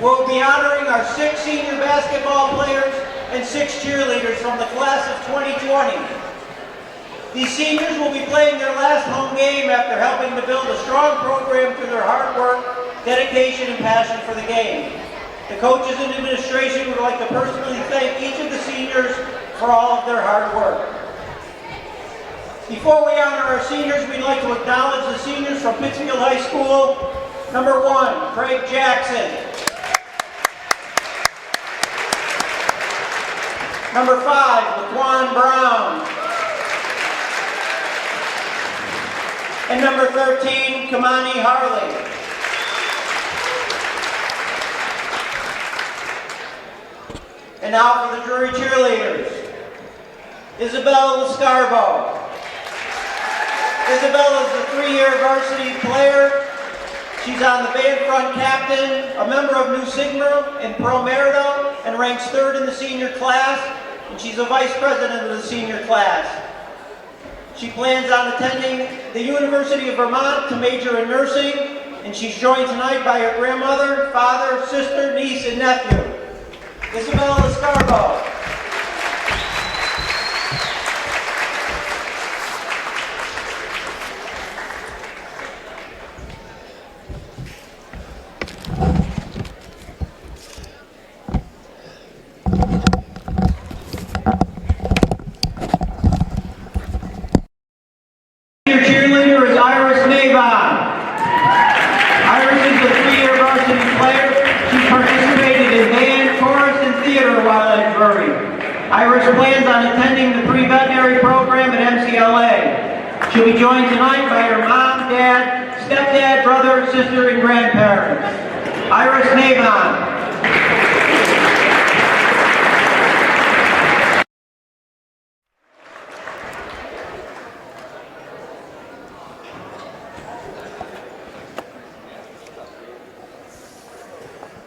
We'll be honoring our 6 senior basketball players and 6 cheerleaders from the class of 2020. These seniors will be playing their last home game after helping to build a strong program through their hard work, dedication, and passion for the game. The coaches and administration would like to personally thank each of the seniors for all of their hard work. Before we honor our seniors, we'd like to acknowledge the seniors from Pittsfield High School. Number 1, Craig Jackson. Number 5, Laquan Brown. And number 13, Kamani Harley. And now for the Drury cheerleaders. Isabel Lescarbo. Isabel is a 3-year varsity player. She's on the band front captain, a member of Nu Sigma in Pro Merito, and ranks 3rd in the senior class, and she's a vice president of the senior class. She plans on attending the University of Vermont to major in nursing, and she's joined tonight by her grandmother, father, sister, niece, and nephew. Isabel Lescarbo. Your cheerleader is Iris Navon. Iris is a 3-year varsity player. She participated in band, chorus, and theater while at Drury. Iris plans on attending the pre-veterinary program at MCLA. She'll be joined tonight by her mom, dad, stepdad, brother, sister, and grandparents. Iris Navon.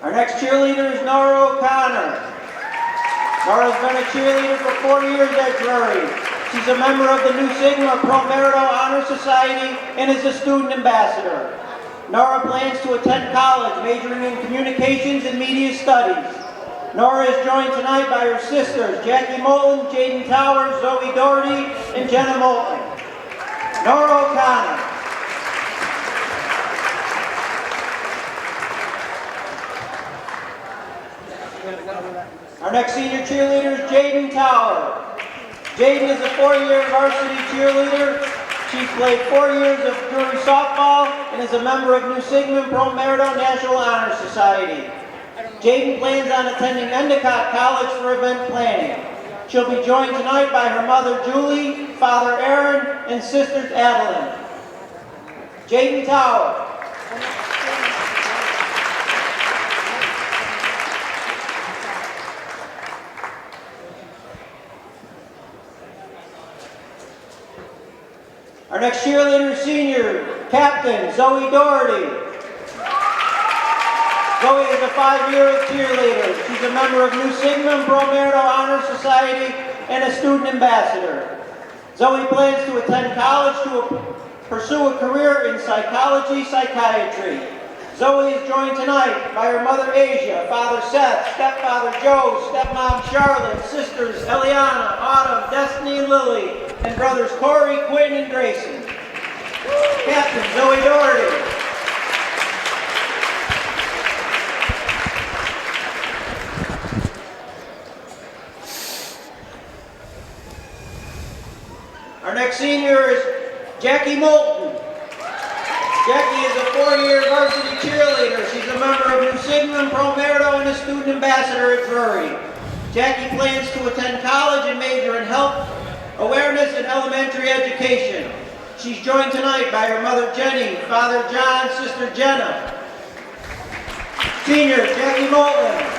Our next cheerleader is Nora O'Connor. Nora's been a cheerleader for 40 years at Drury. She's a member of the Nu Sigma Pro Merito Honor Society and is a student ambassador. Nora plans to attend college, majoring in communications and media studies. Nora is joined tonight by her sisters, Jackie Moulton, Jaden Towers, Zoe Doherty, and Jenna Moulton. Nora O'Connor. Our next senior cheerleader is Jaden Tower. Jaden is a 4-year varsity cheerleader. She's played 4 years of Drury softball and is a member of Nu Sigma Pro Merito National Honor Society. Jaden plans on attending Endicott College for event planning. She'll be joined tonight by her mother Julie, father Aaron, and sisters Adeline. Jaden Tower. Our next cheerleader is senior captain Zoe Doherty. Zoe is a 5-year cheerleader. She's a member of Nu Sigma Pro Merito Honor Society and a student ambassador. Zoe plans to attend college to pursue a career in psychology, psychiatry. Zoe is joined tonight by her mother Asia, father Seth, stepfather Joe, stepmom Charlotte, sisters Eliana, Autumn, Destiny, and Lily, and brothers Corey, Quinn, and Grayson. Captain Zoe Doherty. Our next senior is Jackie Moulton. Jackie is a 4-year varsity cheerleader. She's a member of Nu Sigma Pro Merito and a student ambassador at Drury. Jackie plans to attend college and major in health, awareness, and elementary education. She's joined tonight by her mother Jenny, father John, sister Jenna. Senior Jackie Moulton.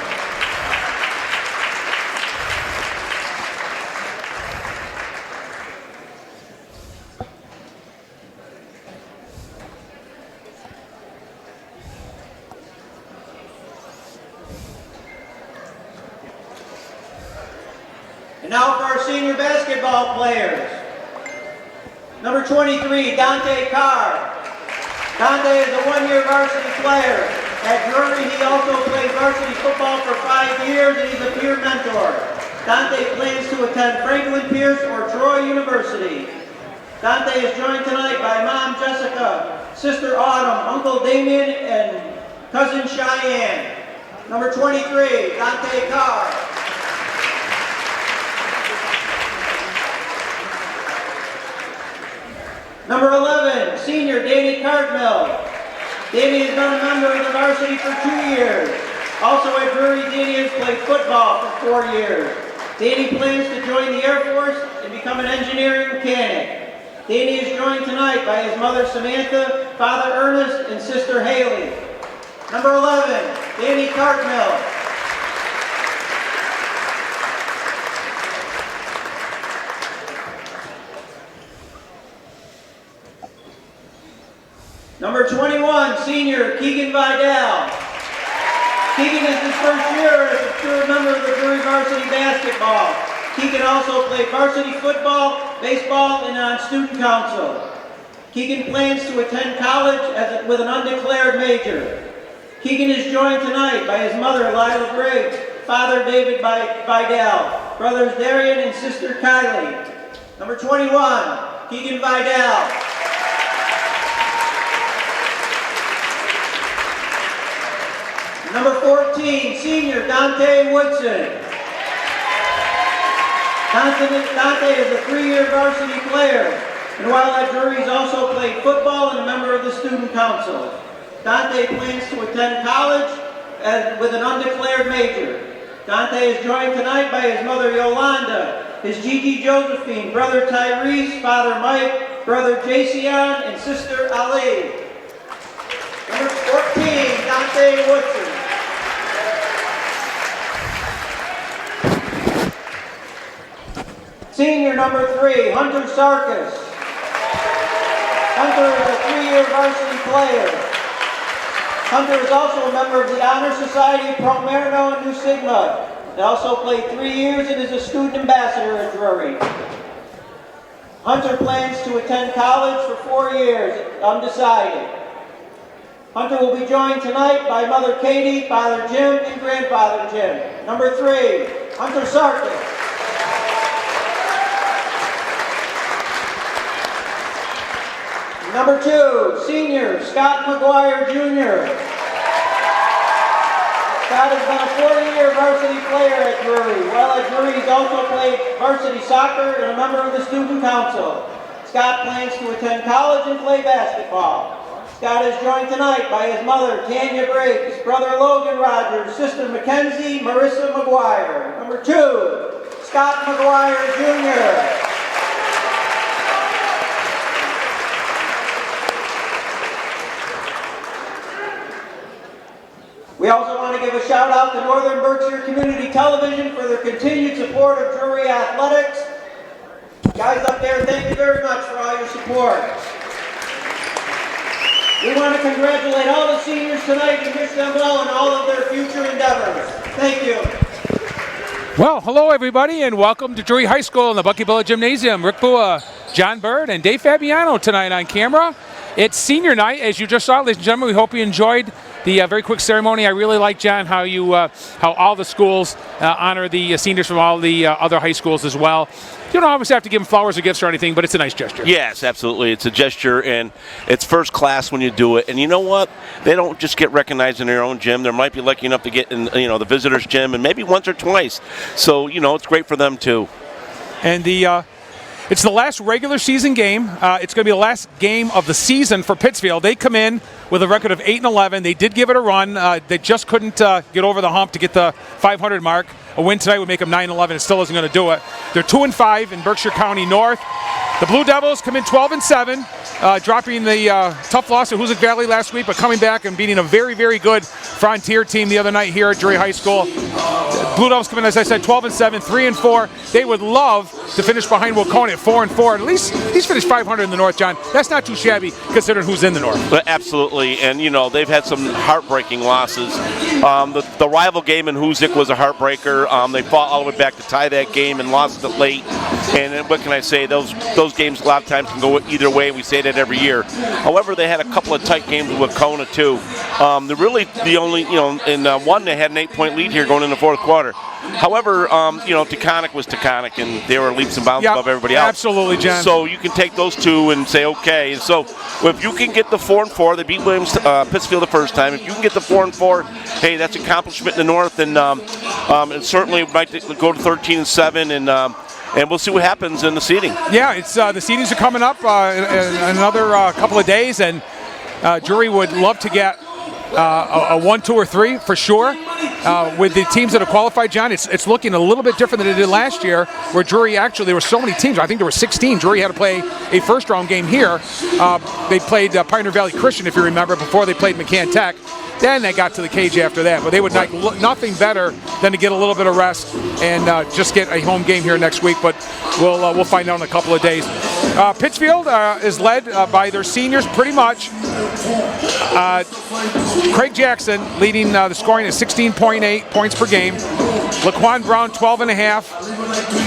And now for our senior basketball players. Number 23, Dante Carr. Dante is a 1-year varsity player. At Drury, he also played varsity football for 5 years, and he's a peer mentor. Dante plans to attend Franklin Pierce or Troy University. Dante is joined tonight by Mom Jessica, Sister Autumn, Uncle Damien, and Cousin Cheyenne. Number 23, Dante Carr. Number 11, Senior Danny Cardmill. Danny has been a member of the varsity for 2 years. Also at Drury, Danny has played football for 4 years. Danny plans to join the Air Force and become an engineering mechanic. Danny is joined tonight by his mother Samantha, father Ernest, and sister Haley. Number 11, Danny Cartmill. Number 21, Senior Keegan Vidal. Keegan is his first year as a pure member of the Drury varsity basketball. Keegan also played varsity football, baseball, and on student council. Keegan plans to attend college with an undeclared major. Keegan is joined tonight by his mother, Lila Briggs, father, David Vidal, brothers Darian and sister Kylie. Number 21, Keegan Vidal. Number 14, Senior Dante Woodson. Dante is a 3-year varsity player, and while at Drury, he's also played football and a member of the student council. Dante plans to attend college with an undeclared major. Dante is joined tonight by his mother Yolanda, his Gigi Josephine, brother Tyrese, father Mike, brother Jason, and sister Ali. Number 14, Dante Woodson. Senior number 3, Hunter Sarkis. Hunter is a 3-year varsity player. Hunter is also a member of the Honor Society, Pro Marino, and Nu Sigma. He also played 3 years and is a student ambassador at Drury. Hunter plans to attend college for 4 years, undecided. Hunter will be joined tonight by Mother Katie, Father Jim, and Grandfather Jim. Number 3, Hunter Sarkis. Number 2, Senior Scott McGuire Jr. Scott has been a 40-year varsity player at Drury. While at Drury, he's also played varsity soccer and a member of the student council. Scott plans to attend college and play basketball. Scott is joined tonight by his mother, Tanya Briggs, brother Logan Rogers, sister Mackenzie Marissa McGuire. Number 2, Scott McGuire Jr. We also want to give a shout out to Northern Berkshire Community Television for their continued support of Drury Athletics. Guys up there, thank you very much for all your support. We want to congratulate all the seniors tonight and wish them well in all of their future endeavors. Thank you. Well, hello everybody and welcome to Drury High School in the Buckybilla Gymnasium. Rick Bua, John Bird, and Dave Fabiano tonight on camera. It's senior night, as you just saw, ladies and gentlemen. We hope you enjoyed the very quick ceremony. I really like, John, how all the schools honor the seniors from all the other high schools as well. You don't always have to give them flowers or gifts or anything, but it's a nice gesture. Yes, absolutely. It's a gesture, and it's first class when you do it. And you know what? They don't just get recognized in their own gym. They might be lucky enough to get in, the visitors' gym, and maybe once or twice. So, it's great for them too. And it's the last regular season game. It's going to be the last game of the season for Pittsfield. They come in with a record of 8-11. They did give it a run. They just couldn't get over the hump to get the 500 mark. A win tonight would make them 9-11. It still isn't going to do it. They're 2-5 in Berkshire County North. The Blue Devils come in 12-7, dropping the tough loss at Hoosick Valley last week, but coming back and beating a very, very good Frontier team the other night here at Drury High School. Blue Devils come in, as I said, 12-7, 3-4. They would love to finish behind Waconia at 4-4. At least finish 500 in the North, John. That's not too shabby considering who's in the North. But absolutely, and they've had some heartbreaking losses. The rival game in Hoosick was a heartbreaker. They fought all the way back to tie that game and lost it late. And what can I say? Those games a lot of times can go either way. We say that every year. However, they had a couple of tight games with Waconia too. They're really the only, in one they had an 8-point lead here going in the fourth quarter. However, Taconic was Taconic, and they were leaps and bounds above everybody else. Absolutely, John. So you can take those two and say, okay. So if you can get the 4-4, they beat Pittsfield the first time. If you can get the 4-4, hey, that's an accomplishment in the North, and certainly might go to 13-7, and we'll see what happens in the seeding. Yeah, it's the seedings are coming up in another couple of days, and Drury would love to get a 1, 2, or 3 for sure. With the teams that have qualified, John, it's looking a little bit different than it did last year, where Drury actually, there were so many teams. I think there were 16. Drury had to play a first-round game here. They played Pioneer Valley Christian, if you remember, before they played McCann Tech. Then they got to the cage after that, but they would like nothing better than to get a little bit of rest and just get a home game here next week. But we'll find out in a couple of days. Pittsfield is led by their seniors pretty much. Craig Jackson leading the scoring at 16.8 points per game. Laquan Brown 12.5.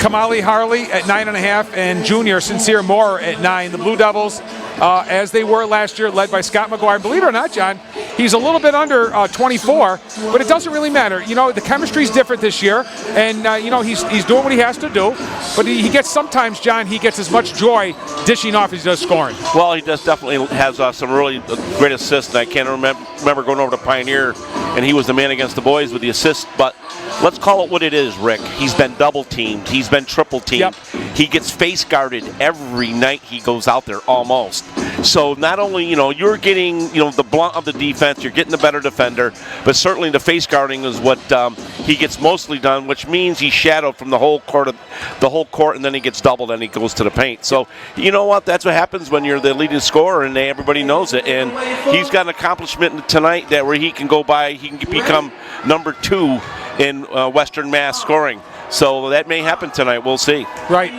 Kamali Harley at 9.5, and junior Sincere Moore at 9. The Blue Devils, as they were last year, led by Scott McGuire. Believe it or not, John, he's a little bit under 24, but it doesn't really matter. The chemistry's different this year, and he's doing what he has to do. But he gets sometimes, John, he gets as much joy dishing off as he does scoring. Well, he definitely has some really great assists. And I can't remember going over to Pioneer, and he was the man against the boys with the assist. But let's call it what it is, Rick. He's been double teamed. He's been triple teamed. Yep. He gets face guarded every night he goes out there almost. So not only, you're getting, the blunt of the defense, you're getting the better defender, but certainly the face guarding is what he gets mostly done, which means he's shadowed from the whole court, and then he gets doubled and he goes to the paint. So you know what? That's what happens when you're the leading scorer, and everybody knows it. And he's got an accomplishment tonight that where he can become number 2 in Western Mass scoring. So that may happen tonight. We'll see. Right.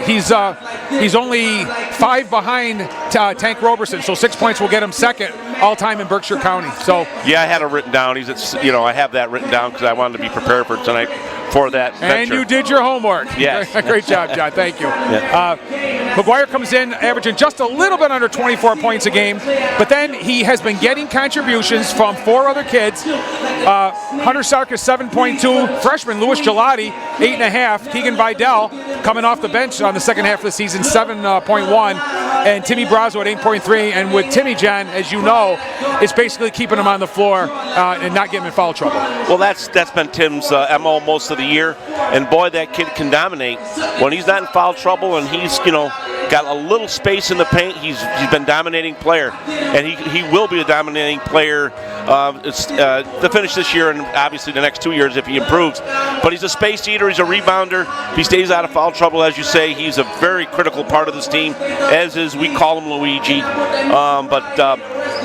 He's only 5 behind Tank Roberson, so 6 points will get him second all-time in Berkshire County. So yeah, I had it written down. I have that written down because I wanted to be prepared for tonight for that venture. And you did your homework. Yes. Great job, John. Thank you. Yeah. McGuire comes in averaging just a little bit under 24 points a game, but then he has been getting contributions from 4 other kids. Hunter Sarkis, 7.2. Freshman Louis Gelati, 8.5. Keegan Vidal coming off the bench on the second half of the season, 7.1. And Timmy Brazo at 8.3. And with Timmy, John, as you know, it's basically keeping him on the floor and not getting him in foul trouble. Well, that's been Tim's MO most of the year. And boy, that kid can dominate. When he's not in foul trouble and he's, got a little space in the paint, he's been dominating player. And he will be a dominating player to finish this year and obviously the next 2 years if he improves. But he's a space eater, he's a rebounder. If he stays out of foul trouble, as you say, he's a very critical part of this team, as is, we call him Luigi.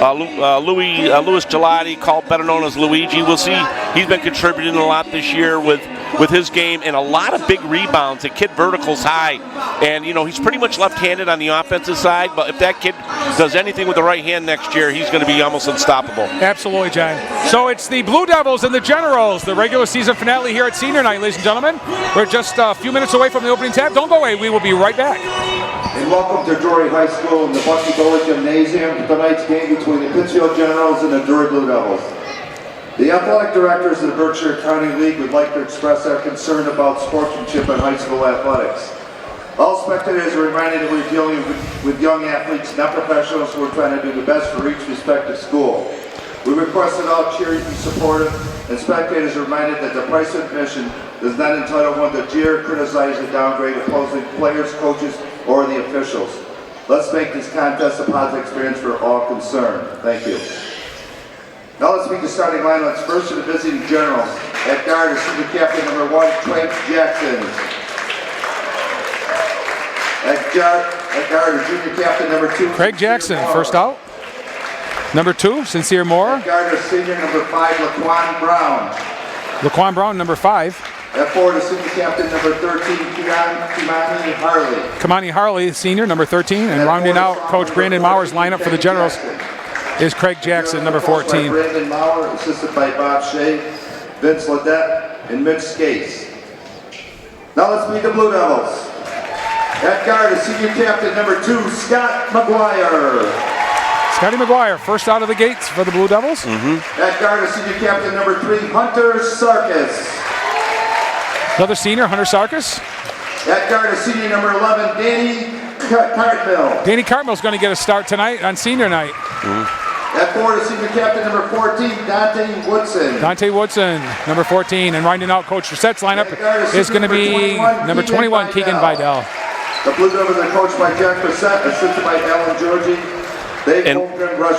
Louis Gelati, better known as Luigi, we'll see. He's been contributing a lot this year with his game and a lot of big rebounds. The kid verticals high, and he's pretty much left-handed on the offensive side, but if that kid does anything with the right hand next year, he's going to be almost unstoppable. Absolutely, John. So it's the Blue Devils and the Generals, the regular season finale here at Senior Night, ladies and gentlemen. We're just a few minutes away from the opening tab. Don't go away. We will be right back. And welcome to Drury High School in the Bucky Bowler Gymnasium for tonight's game between the Pittsfield Generals and the Drury Blue Devils. The athletic directors of the Berkshire County League would like to express our concern about sportsmanship in high school athletics. All spectators are reminded that we're dealing with young athletes, not professionals who are trying to do the best for each respective school. We request that all cheer be supportive, and spectators are reminded that the price of admission does not entitle one to jeer, criticize, or downgrade opposing players, coaches, or the officials. Let's make this contest a positive experience for all concerned. Thank you. Now let's meet the starting lineups. First to the visiting Generals. At guard is senior captain number 1, Craig Jackson. At guard is junior captain number 2, Craig Jackson, first out. Number 2, Sincere Moore. At guard is senior number 5, Laquan Brown. Laquan Brown, number 5. At forward is senior captain number 13, Kimani Harley. Kamani Harley, senior, number 13. And rounding out Coach Brandon Mauer's lineup for the Generals is Craig Jackson, number 14. Brandon Mauer, assisted by Bob Shea, Vince Ledette, and Mitch Skase. Now let's meet the Blue Scotty McGuire, first out of the gates for the Blue Devils. At guard is senior captain number 3, Hunter Sarkis. Another senior, Hunter Sarkis. At guard is senior number 11, Danny Cartmill. Danny Cartmill's going to get a start tonight on senior night. At forward is senior captain number 14, Dante Woodson. Dante Woodson, number 14. And rounding out Coach Rissette's lineup is going to be number 21, Keegan Vidal. The Blue Devils are coached by Jack Brissett, assisted by Alan Georgie. And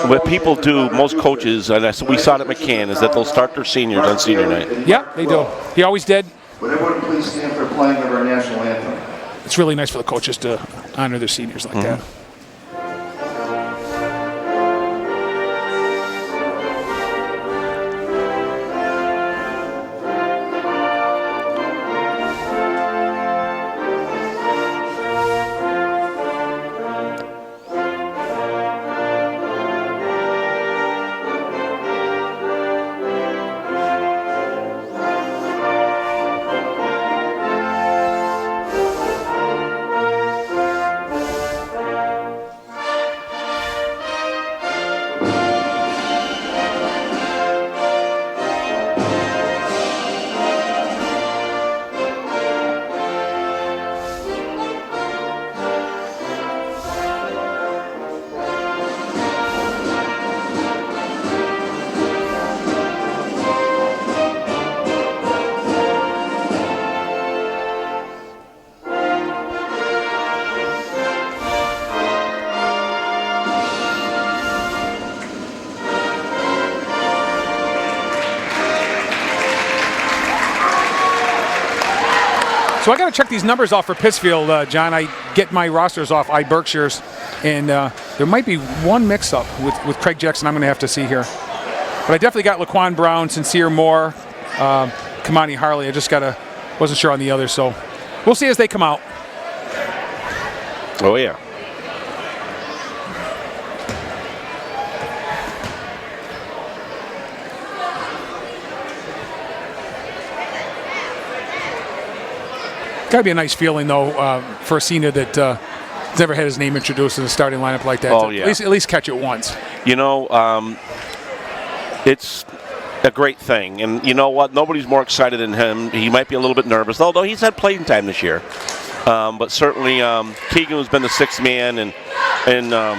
what people do, most coaches, and we saw it at McCann, is that they'll start their seniors on senior night. Yeah, they do. He always did. Would everyone please stand for playing of our national anthem? It's really nice for the coaches to honor their seniors like that. So I got to check these numbers off for Pittsfield, John. I get my rosters off iBerkshires, and there might be one mix-up with Craig Jackson I'm going to have to see here. But I definitely got Laquan Brown, Sincere Moore, Kamani Harley. I just wasn't sure on the others, so we'll see as they come out. Oh, yeah. Got to be a nice feeling, though, for a senior that has never had his name introduced in a starting lineup like that. Oh, yeah. At least catch it once. You know, it's a great thing. And you know what? Nobody's more excited than him. He might be a little bit nervous, although he's had playing time this year. But certainly Keegan has been the sixth man. And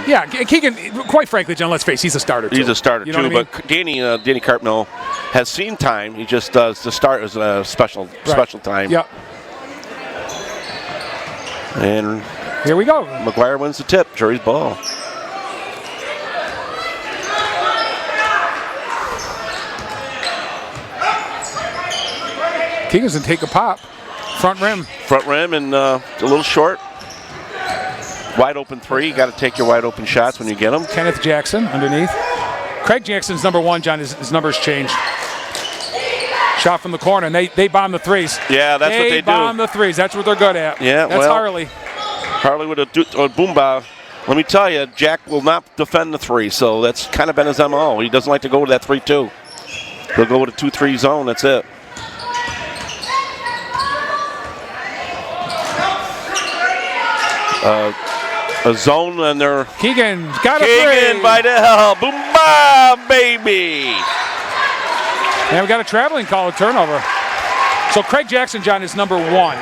yeah, Keegan, quite frankly, John, let's face it, he's a starter, too. He's a starter, you know too. what I mean? But Danny Carpenter has seen time. He just does the start as a special time. Yep. And here we go. McGuire wins the tip. Drury's ball. Keegan's going to take a pop. Front rim. Front rim and a little short. Wide open three. You got to take your wide open shots when you get them. Kenneth Jackson underneath. Craig Jackson's number one, John. His number's changed. Shot from the corner, and they bomb the threes. Yeah, that's what they do. They bomb the threes. That's what they're good at. Yeah, that's Harley. Harley with a boomba. Let me tell you, Jack will not defend the three, so that's kind of been his MO. He doesn't like to go to that 3-2. He'll go with a 2-3 zone. That's it. A zone, and they're Keegan got a Keegan three. Vidal, boomba, baby. And we got a traveling call, a turnover. So Craig Jackson, John, is number one,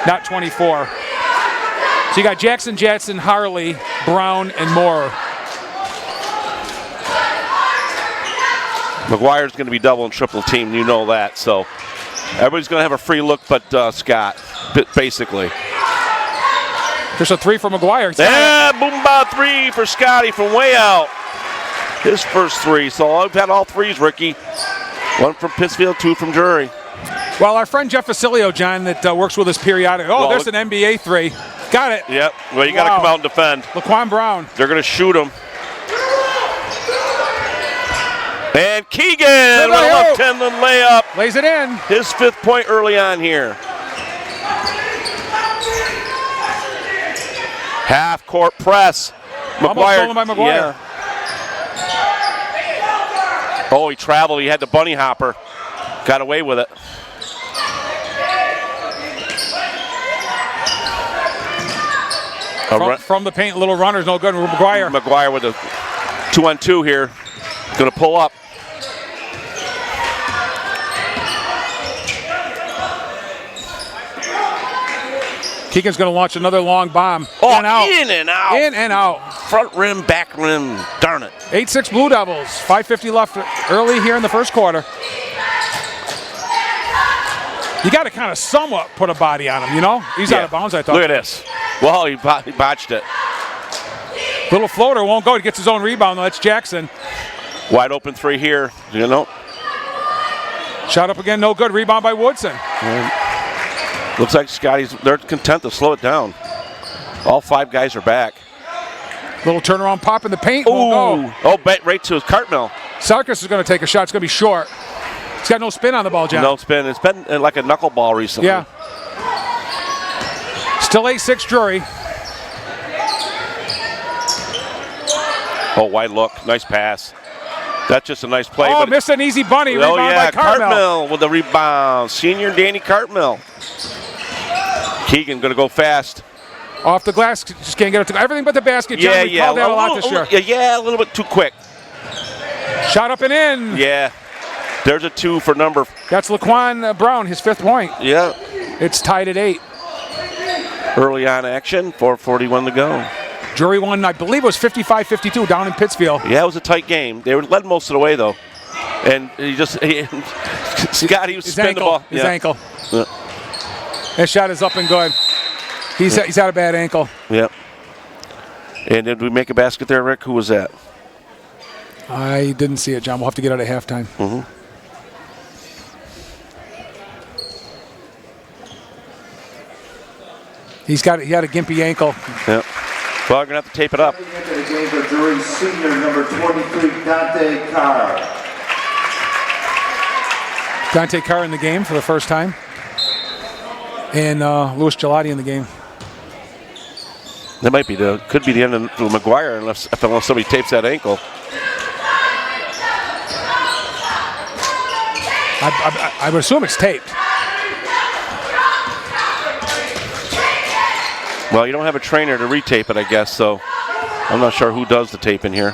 not 24. So you got Jackson, Harley, Brown, and Moore. McGuire's going to be double and triple teamed, you know that. So everybody's going to have a free look but Scott, basically. There's a three for McGuire. Yeah, boomba three for Scotty from way out. His first three. So I've had all threes, Ricky. One from Pittsfield, two from Drury. Well, our friend Jeff Facilio, John, that works with us periodically. Oh, there's an NBA three. Got it. Yep. Well, you got to come out and defend. Laquan Brown. They're going to shoot him. And Keegan with a left-handed layup. Lays it in. His fifth point early on here. Half-court press. Almost stolen by McGuire. Yeah. Oh, he traveled. He had the bunny hopper. Got away with it. From the paint, little runners, no good. McGuire. McGuire with a 2-on-2 here. Going to pull up. Keegan's going to launch another long bomb. Oh, in and out. in and out. In and out. Front rim, back rim. Darn it. 8-6 Blue Devils. 5:50 left early here in the first quarter. You got to kind of somewhat put a body on him, you know? He's out of bounds, I thought. Look at this. Well, he botched it. Little floater won't go. He gets his own rebound, though. That's Jackson. Wide open three here. You know. Shot up again, no good. Rebound by Woodson. Looks like they're content to slow it down. All 5 guys are back. Little turnaround pop in the paint. Won't go. Oh, right to his Cartmill. Sarkis is going to take a shot. It's going to be short. He's got no spin on the ball, John. No spin. It's been like a knuckleball recently. Yeah. Still 8-6 Drury. Oh, wide look. Nice pass. That's just a nice play. Oh, but missed an easy bunny. Oh, Rebound yeah. by Cartmill. With the rebound. Senior Danny Cartmill. Keegan going to go fast. Off the glass. Just can't get it to everything but the basket, John. We called that a lot this year. Yeah, a little bit too quick. Shot up and in. Yeah. There's a 2 for number. That's Laquan Brown, his 5th point. Yeah. It's tied at 8. Early on action. 4:41 to go. Drury won, I believe it was 55-52 down in Pittsfield. Yeah, it was a tight game. They were led most of the way, though. And Scott, he was spinning the ball. His ankle. Yeah. That shot is up and good. He's had a bad ankle. Yep. And did we make a basket there, Rick? Who was that? I didn't see it, John. We'll have to get it at halftime. Mm-hmm. He had a gimpy ankle. Yep. Well, we're going to have to tape it up. Coming into the game for Drury senior number 23, Dante Carr. Dante Carr in the game for the first time. And Louis Gelati in the game. That could be the end of McGuire unless somebody tapes that ankle. I would assume it's taped. Well, you don't have a trainer to retape it, I guess, so I'm not sure who does the taping here.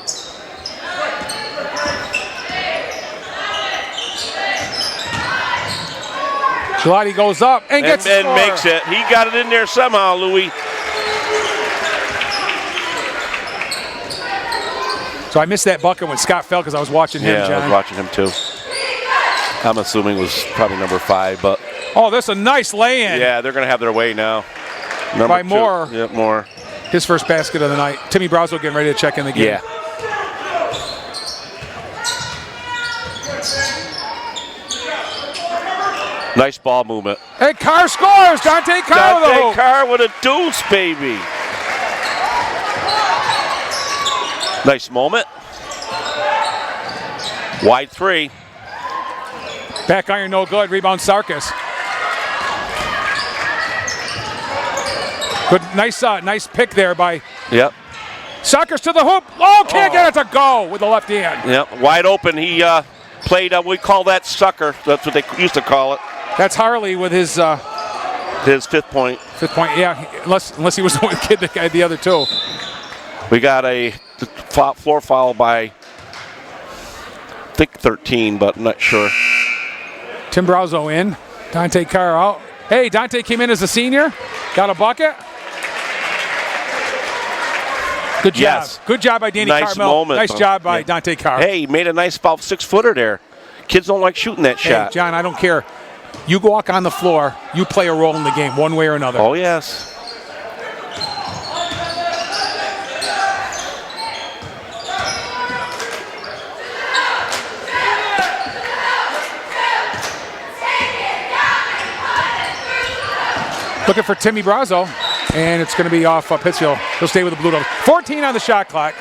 Gelati goes up and gets and makes it. He got it in there somehow, Louis. So I missed that bucket when Scott fell because I was watching him, John. Yeah, I was watching him too. I'm assuming it was probably number 5, but. Oh, that's a nice lay-in. Yeah, they're going to have their way now. By Moore. Yep, Moore. His first basket of the night. Timmy Brazo getting ready to check in the game. Yeah. Nice ball movement. Hey, Carr scores! Dante Carr with a hoop. Dante Carr with a deuce, baby. Nice moment. Wide 3. Back iron, no good. Rebound, Sarkis. Good, nice pick there by Yep. Sarkis to the hoop. Oh, can't get it to go with the left hand. Yep. Wide open. He played. We call that sucker. That's what they used to call it. That's Harley with his 5th point. 5th point. Yeah, unless he was the one kid that had the other 2. We got a floor foul by, I think 13, but I'm not sure. Tim Brazo in. Dante Carr out. Hey, Dante came in as a senior. Got a bucket. Good job. Yes. Good job by Danny Nice Cartmill. moment. Nice job by Dante Carr. Hey, he made a nice about 6-footer there. Kids don't like shooting that shot. Hey, John, I don't care. You walk on the floor, you play a role in the game one way or another. Oh, yes. Looking for Timmy Brazo, and it's going to be off Pittsfield. He'll stay with the Blue Devils. 14 on the shot clock.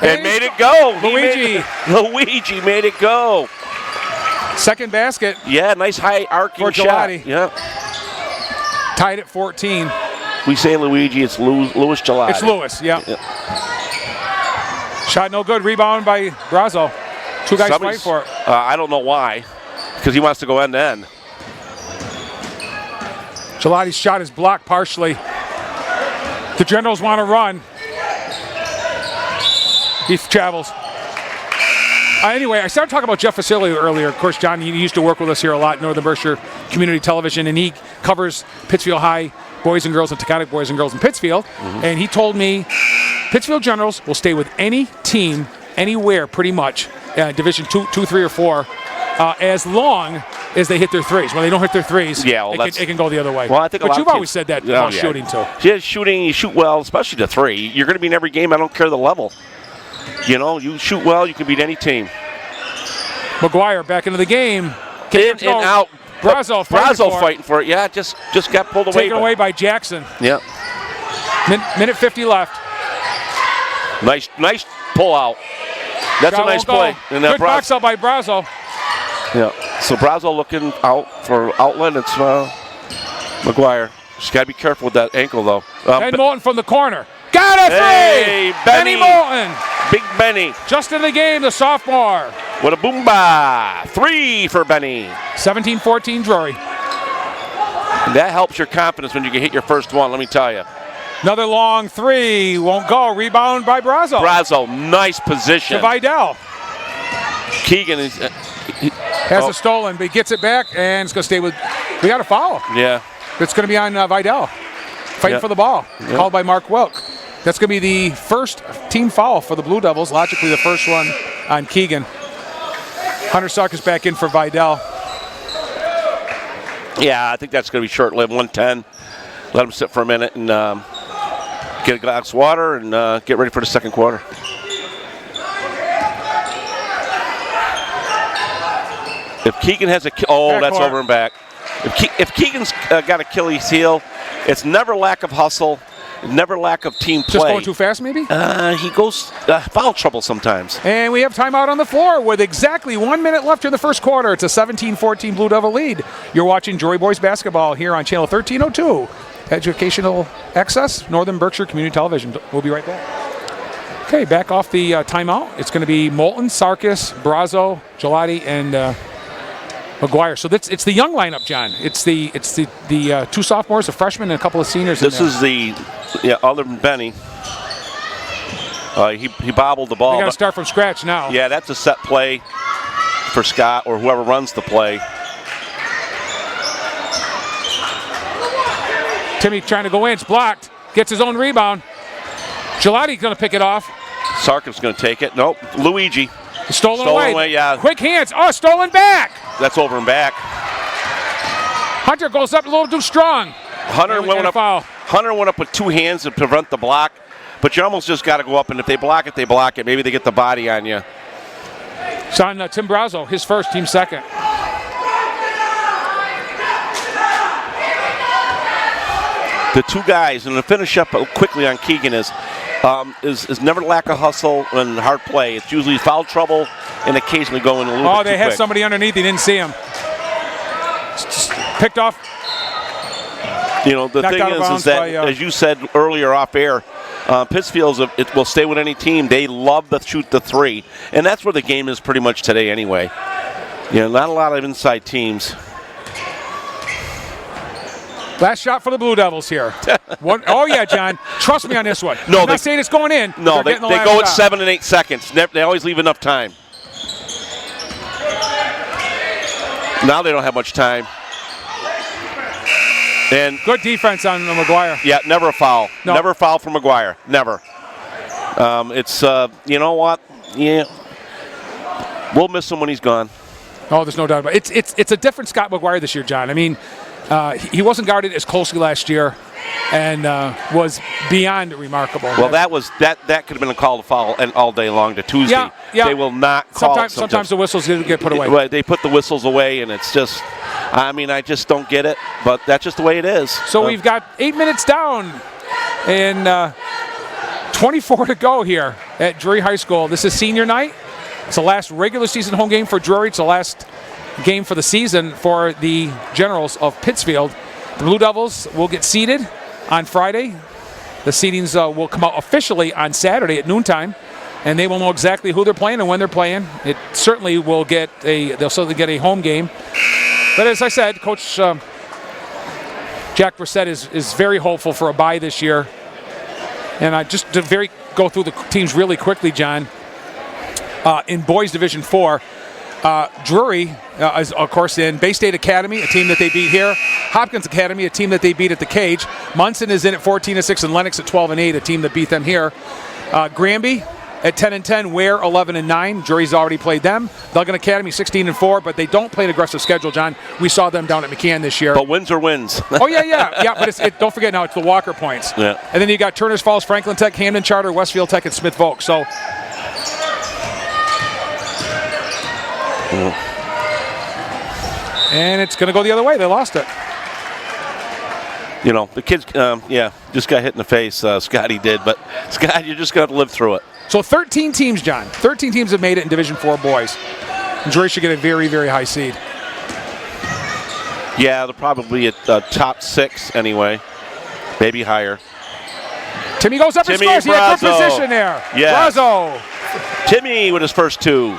And made it go. Luigi. Made it go. Second basket. Yeah, nice high arcing For shot. Gelati. Yeah. Tied at 14. We say Luigi, it's Louis Gelati. It's Louis, yeah. Shot no good. Rebound by Brazo. Two guys fight for it. I don't know why, because he wants to go end to end. Gelati's shot is blocked partially. The Generals want to run. He travels. Anyway, I started talking about Jeff Facilio earlier. Of course, John, he used to work with us here a lot, Northern Berkshire Community Television, and he covers Pittsfield High boys and girls and Taconic boys and girls in Pittsfield. And he told me Pittsfield Generals will stay with any team, anywhere pretty much, Division 2, 3, or 4, as long as they hit their threes. When they don't hit their threes, it can go the other way. Well, I think but you've always said that about shooting, too. Yeah, shooting, you shoot well, especially the three. You're going to be in every game. I don't care the level. You know, you shoot well, you can beat any team. McGuire back into the game. In and out. Brazo fighting for it. Yeah, just got pulled away. Taken away by Jackson. Yeah. Minute 50 left. Nice pull out. That's a nice play. And good box out by Brazo. Yeah. So Brazo looking out for outlet. It's McGuire. Just got to be careful with that ankle, though. And Moulton from the corner. Got a three! Hey, Benny Moulton. Big Benny. Just in the game, the sophomore. What a boomba. 3 for Benny. 17-14 Drury. That helps your confidence when you can hit your first one, let me tell you. Another long three. Won't go. Rebound by Brazo. Brazo, nice position. To Vidal. Keegan is... Has a stolen, but he gets it back, and it's going to stay with... We got a foul. Yeah. It's going to be on Vidal. Fighting for the ball. Called by Mark Wilk. That's going to be the first team foul for the Blue Devils. Logically, the first one on Keegan. Hunter Sarkis back in for Vidal. Yeah, I think that's going to be short-lived. 110. Let him sit for a minute and get a glass of water and get ready for the second quarter. If Keegan has a... that's over and back. If Keegan's got Achilles heel, it's never lack of hustle, never lack of team play. Just going too fast, maybe? He goes foul trouble sometimes. And we have timeout on the floor with exactly 1 minute left in the first quarter. It's a 17-14 Blue Devil lead. You're watching Drury Boys basketball here on Channel 1302. Educational Access, Northern Berkshire Community Television. We'll be right back. Okay, back off the timeout. It's going to be Moulton, Sarkis, Brazo, Gelati, and... McGuire. So it's the young lineup, John. It's the two sophomores, a freshman, and a couple of seniors. This is the other than Benny. He bobbled the ball. They got to start from scratch now. Yeah, that's a set play for Scott or whoever runs the play. Timmy trying to go in. It's blocked. Gets his own rebound. Gelati's going to pick it off. Sarkis going to take it. Nope. Luigi. Stolen away. Yeah. Quick hands. Oh, stolen back. That's over and back. Hunter goes up a little too strong. Hunter went up with two hands to prevent the block, but you almost just got to go up, and if they block it, they block it. Maybe they get the body on you. It's on Tim Brazo, his first, team second. The two guys, and to finish up quickly on Keegan is never lack of hustle and hard play. It's usually foul trouble and occasionally going a little bit too quick. Oh, they had somebody underneath. He didn't see him. Picked off. You know, the thing is that, as you said earlier off air, Pittsfield's, it will stay with any team. They love to shoot the three. And that's where the game is pretty much today anyway. You know, not a lot of inside teams. Last shot for the Blue Devils here. Oh, yeah, John. Trust me on this one. No, I'm not saying it's going in. No, they go at 7 and 8 seconds. They always leave enough time. Now they don't have much time. And good defense on McGuire. Yeah, never a foul. No. Never a foul from McGuire. Never. It's, you know what? Yeah. We'll miss him when he's gone. Oh, there's no doubt about it. It's a different Scott McGuire this year, John. I mean, he wasn't guarded as closely last year and was beyond remarkable. Well, that could have been a call to foul and all day long to Tuesday. Yeah. They will not call it sometimes the whistles get put away. Well, they put the whistles away, and it's just, I mean, I just don't get it, but that's just the way it is. So we've got 8 minutes down and 24 to go here at Drury High School. This is senior night. It's the last regular season home game for Drury. It's the last game for the season for the Generals of Pittsfield. The Blue Devils will get seeded on Friday. The seedings will come out officially on Saturday at noontime. and they will know exactly who they're playing and when they're playing. It certainly will they'll certainly get a home game. But as I said, Coach Jack Brissett is very hopeful for a bye this year. And just to go through the teams really quickly, John. In boys Division 4, Drury is, of course, in Bay State Academy, a team that they beat here. Hopkins Academy, a team that they beat at the Cage. Munson is in at 14-6, and Lennox at 12-8, a team that beat them here. Granby at 10-10, Ware 11-9. Drury's already played them. Duggan Academy 16-4, but they don't play an aggressive schedule, John. We saw them down at McCann this year. But wins are wins. Oh, yeah. But don't forget now, it's the Walker points. Yeah. And then you got Turner's Falls, Franklin Tech, Hamden Charter, Westfield Tech, and Smith Volk. So. And it's going to go the other way. They lost it. You know, the kids, just got hit in the face. Scotty did. But, Scott, you're just going to live through it. So 13 teams, John. 13 teams have made it in Division 4 boys. And Drury should get a very, very high seed. Yeah, they're probably at top 6 anyway. Maybe higher. Timmy goes up and scores. He had good position there. Yeah. Brazo. Timmy with his first 2.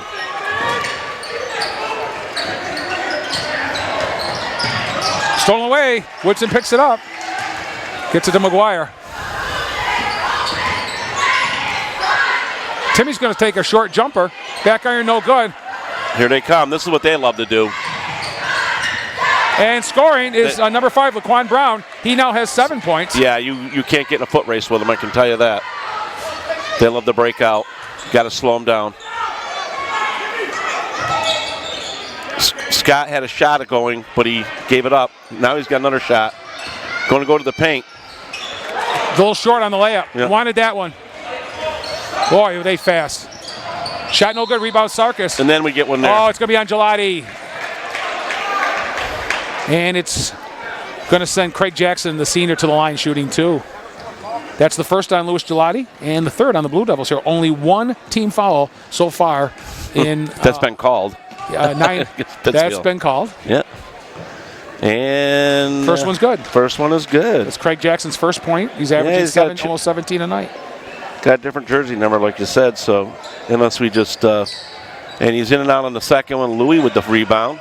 Stolen away. Woodson picks it up. Gets it to McGuire. Timmy's going to take a short jumper. Back iron, no good. Here they come. This is what they love to do. And scoring is number 5, Laquan Brown. He now has 7 points. Yeah, you can't get in a foot race with them, I can tell you that. They love to break out. Got to slow them down. Scott had a shot at going, but he gave it up. Now he's got another shot. Going to go to the paint. A little short on the layup. Yeah. Wanted that one. Boy, were they fast. Shot no good, rebound Sarkis. And then we get one there. Oh, it's going to be on Gelati. And it's going to send Craig Jackson, the senior, to the line shooting 2. That's the first on Louis Gelati and the third on the Blue Devils here. Only one team foul so far in That's been called. 9. That's been called. Yeah. And first one's good. First one is good. It's Craig Jackson's first point. He's averaging almost 17 a night. Got a different jersey number, like you said. So unless we just and he's in and out on the second one. Louis with the rebound.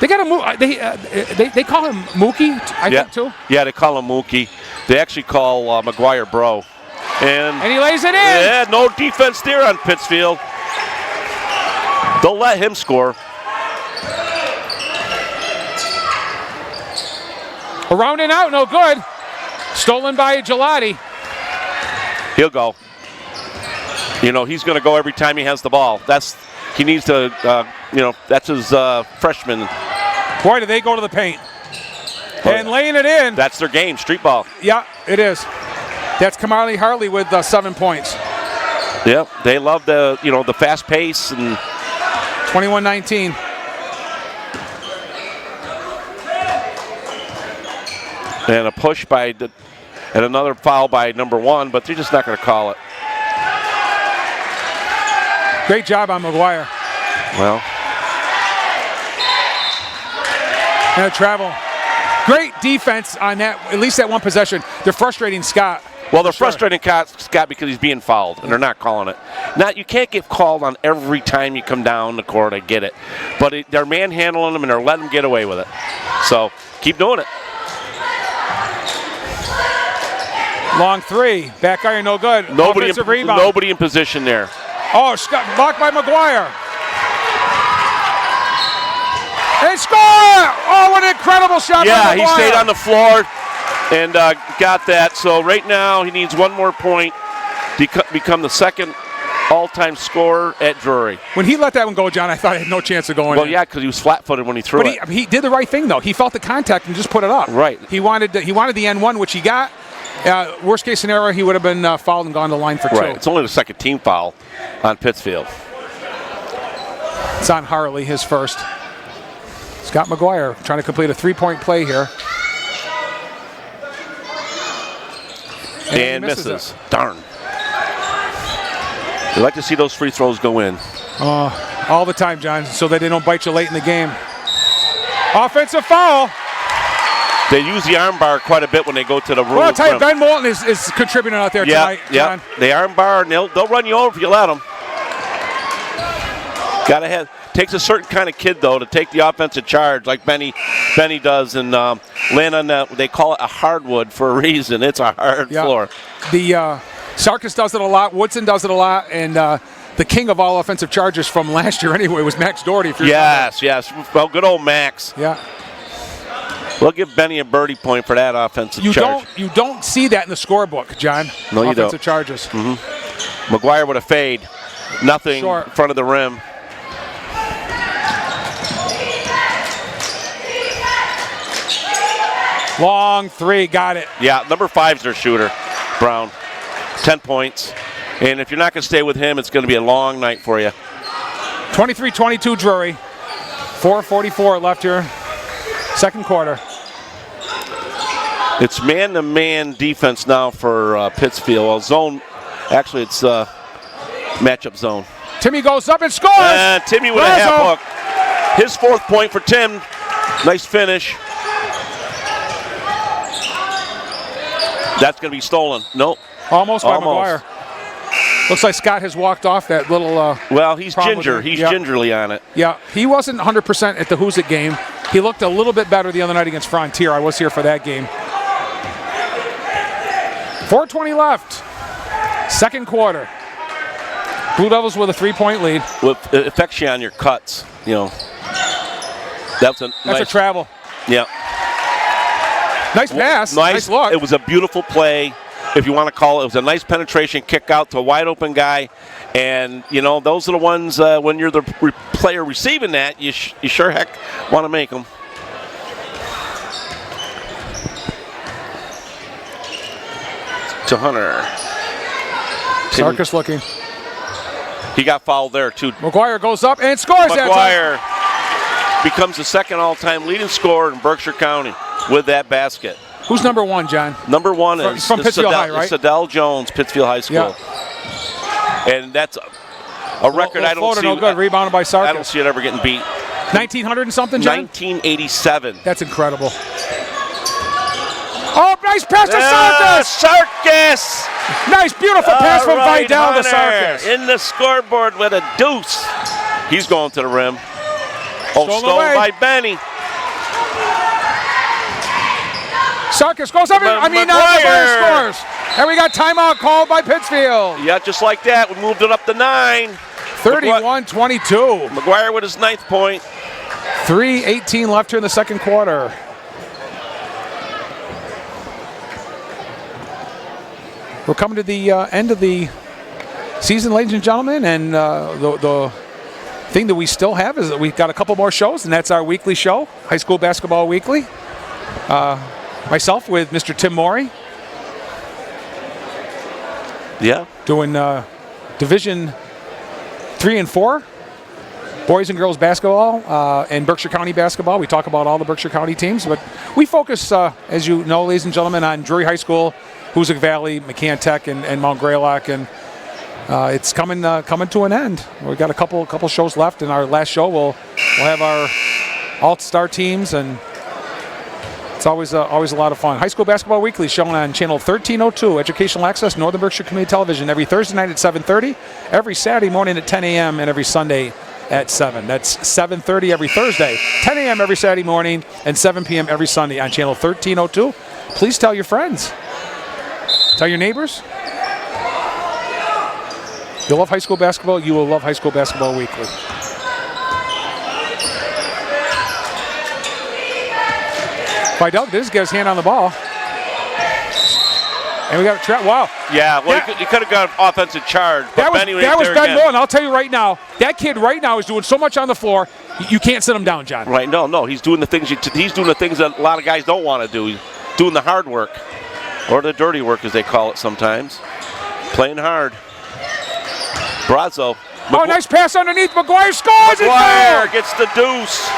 They got a they call him Mookie, I think too. Yeah, they call him Mookie. They actually call McGuire Bro. And he lays it in. Yeah, no defense there on Pittsfield. They'll let him score. Around and out, no good. Stolen by Gelati. He'll go. You know, he's going to go every time he has the ball. He needs to, that's his freshman. Boy, do they go to the paint. And laying it in. That's their game, street ball. Yeah, it is. That's Kamali Harley with 7 points. Yep, they love the fast pace and 21-19. And a push and another foul by number 1, but they're just not going to call it. Great job on McGuire. Well. And a travel. Great defense on that, at least that one possession. They're frustrating Scott. Well, they're frustrating Scott because he's being fouled, and they're not calling it. Now, you can't get called on every time you come down the court, I get it. But they're manhandling him, and they're letting him get away with it. So, keep doing it. Long 3. Back iron, no good. Offensive rebound. Nobody in position there. Oh, Scott blocked by McGuire. And score! Oh, what an incredible shot by McGuire. Yeah, he stayed on the floor and got that. So right now he needs one more point to become the second all-time scorer at Drury. When he let that one go, John, I thought he had no chance of going in. Yeah, because he was flat-footed when he threw it. But he did the right thing, though. He felt the contact and just put it up. Right. He wanted the N1, which he got. Worst case scenario, he would have been fouled and gone to the line for 2. Right. It's only the second team foul on Pittsfield. It's on Harley, his first. Scott McGuire trying to complete a 3-point play here. And misses. Darn. You like to see those free throws go in. All the time, John, so that they don't bite you late in the game. Offensive foul. They use the arm bar quite a bit when they go to the room. Well, I'll tell you, Ben Moulton is contributing out there tonight, John. Yeah, they arm bar, and they'll run you over if you let them. Takes a certain kind of kid, though, to take the offensive charge like Benny does and land on that. They call it a hardwood for a reason. It's a hard floor. The Sarkis does it a lot. Woodson does it a lot. And the king of all offensive charges from last year anyway was Max Doherty. Yes. Well, good old Max. Yeah. We'll give Benny a birdie point for that offensive charge. You don't see that in the scorebook, John. No, you don't. Offensive charges. McGuire with a fade. Nothing Short. in front of the rim. Long three, got it. Yeah, number 5's their shooter, Brown. 10 points. And if you're not going to stay with him, it's going to be a long night for you. 23-22 Drury. 4:44 left here. Second quarter. It's man-to-man defense now for Pittsfield. Well, zone, actually it's matchup zone. Timmy goes up and scores! Timmy with a half hook. His 4th point for Tim. Nice finish. That's going to be stolen. Nope. Almost by McGuire. Looks like Scott has walked off that little well, he's ginger. He's gingerly on it. Yeah, he wasn't 100% at the Who's It game. He looked a little bit better the other night against Frontier. I was here for that game. 4:20 left. Second quarter. Blue Devils with a 3-point lead. With it affects you on your cuts, you know. That's a travel. Yeah. Nice pass. Nice look. It was a beautiful play, if you want to call it. It was a nice penetration kick out to a wide open guy. And, you know, those are the ones when you're the player receiving that, you sure heck want to make them. To Hunter. Sarkis looking. He got fouled there, too. McGuire goes up and scores that time. McGuire becomes the second all-time leading scorer in Berkshire County with that basket. Who's number 1, John? Number 1 is from Pittsfield High, right? Sedell Jones, Pittsfield High School. Yeah. And that's a record I don't see. No good. Rebounded by Sarkis. I don't see it ever getting beat. 1900 and something, John? 1987. That's incredible. Oh, nice pass to Sarkis! Sarkis! Nice, beautiful pass from Vidal to Sarkis. In the scoreboard with a deuce. He's going to the rim. Oh, stolen by Benny. Sarkis goes up. McGuire scores. And we got timeout called by Pittsfield. Yeah, just like that. We moved it up to 9. 31-22. McGuire with his 9th point. 3:18 left here in the second quarter. We're coming to the end of the season, ladies and gentlemen, and the thing that we still have is that we've got a couple more shows, and that's our weekly show, High School Basketball Weekly. Myself with Mr. Tim Morey. Yeah. Doing Division 3 and 4, boys and girls basketball, and Berkshire County basketball. We talk about all the Berkshire County teams, but we focus, as you know, ladies and gentlemen, on Drury High School, Hoosick Valley, McCann Tech, and Mount Greylock, and it's coming to an end. We've got a couple shows left. In our last show, we'll have our all-star teams, and it's always a lot of fun. High School Basketball Weekly shown on channel 1302, Educational Access, Northern Berkshire Community Television, every Thursday night at 7:30, every Saturday morning at 10 a.m., and every Sunday at 7. That's 7:30 every Thursday, 10 a.m. every Saturday morning, and 7 p.m. every Sunday on channel 1302. Please tell your friends. Tell your neighbors. If you love high school basketball, you will love High School Basketball Weekly. Vidal did get his hand on the ball. And we got a trap. Wow. Yeah, well, he could have got an offensive charge. But that was Ben Moore, and I'll tell you right now, that kid right now is doing so much on the floor, you can't sit him down, John. Right, no, he's doing the things that a lot of guys don't want to do. He's doing the hard work, or the dirty work, as they call it sometimes. Playing hard. Brazzo. Oh, nice pass underneath. McGuire scores. McGuire gets the deuce.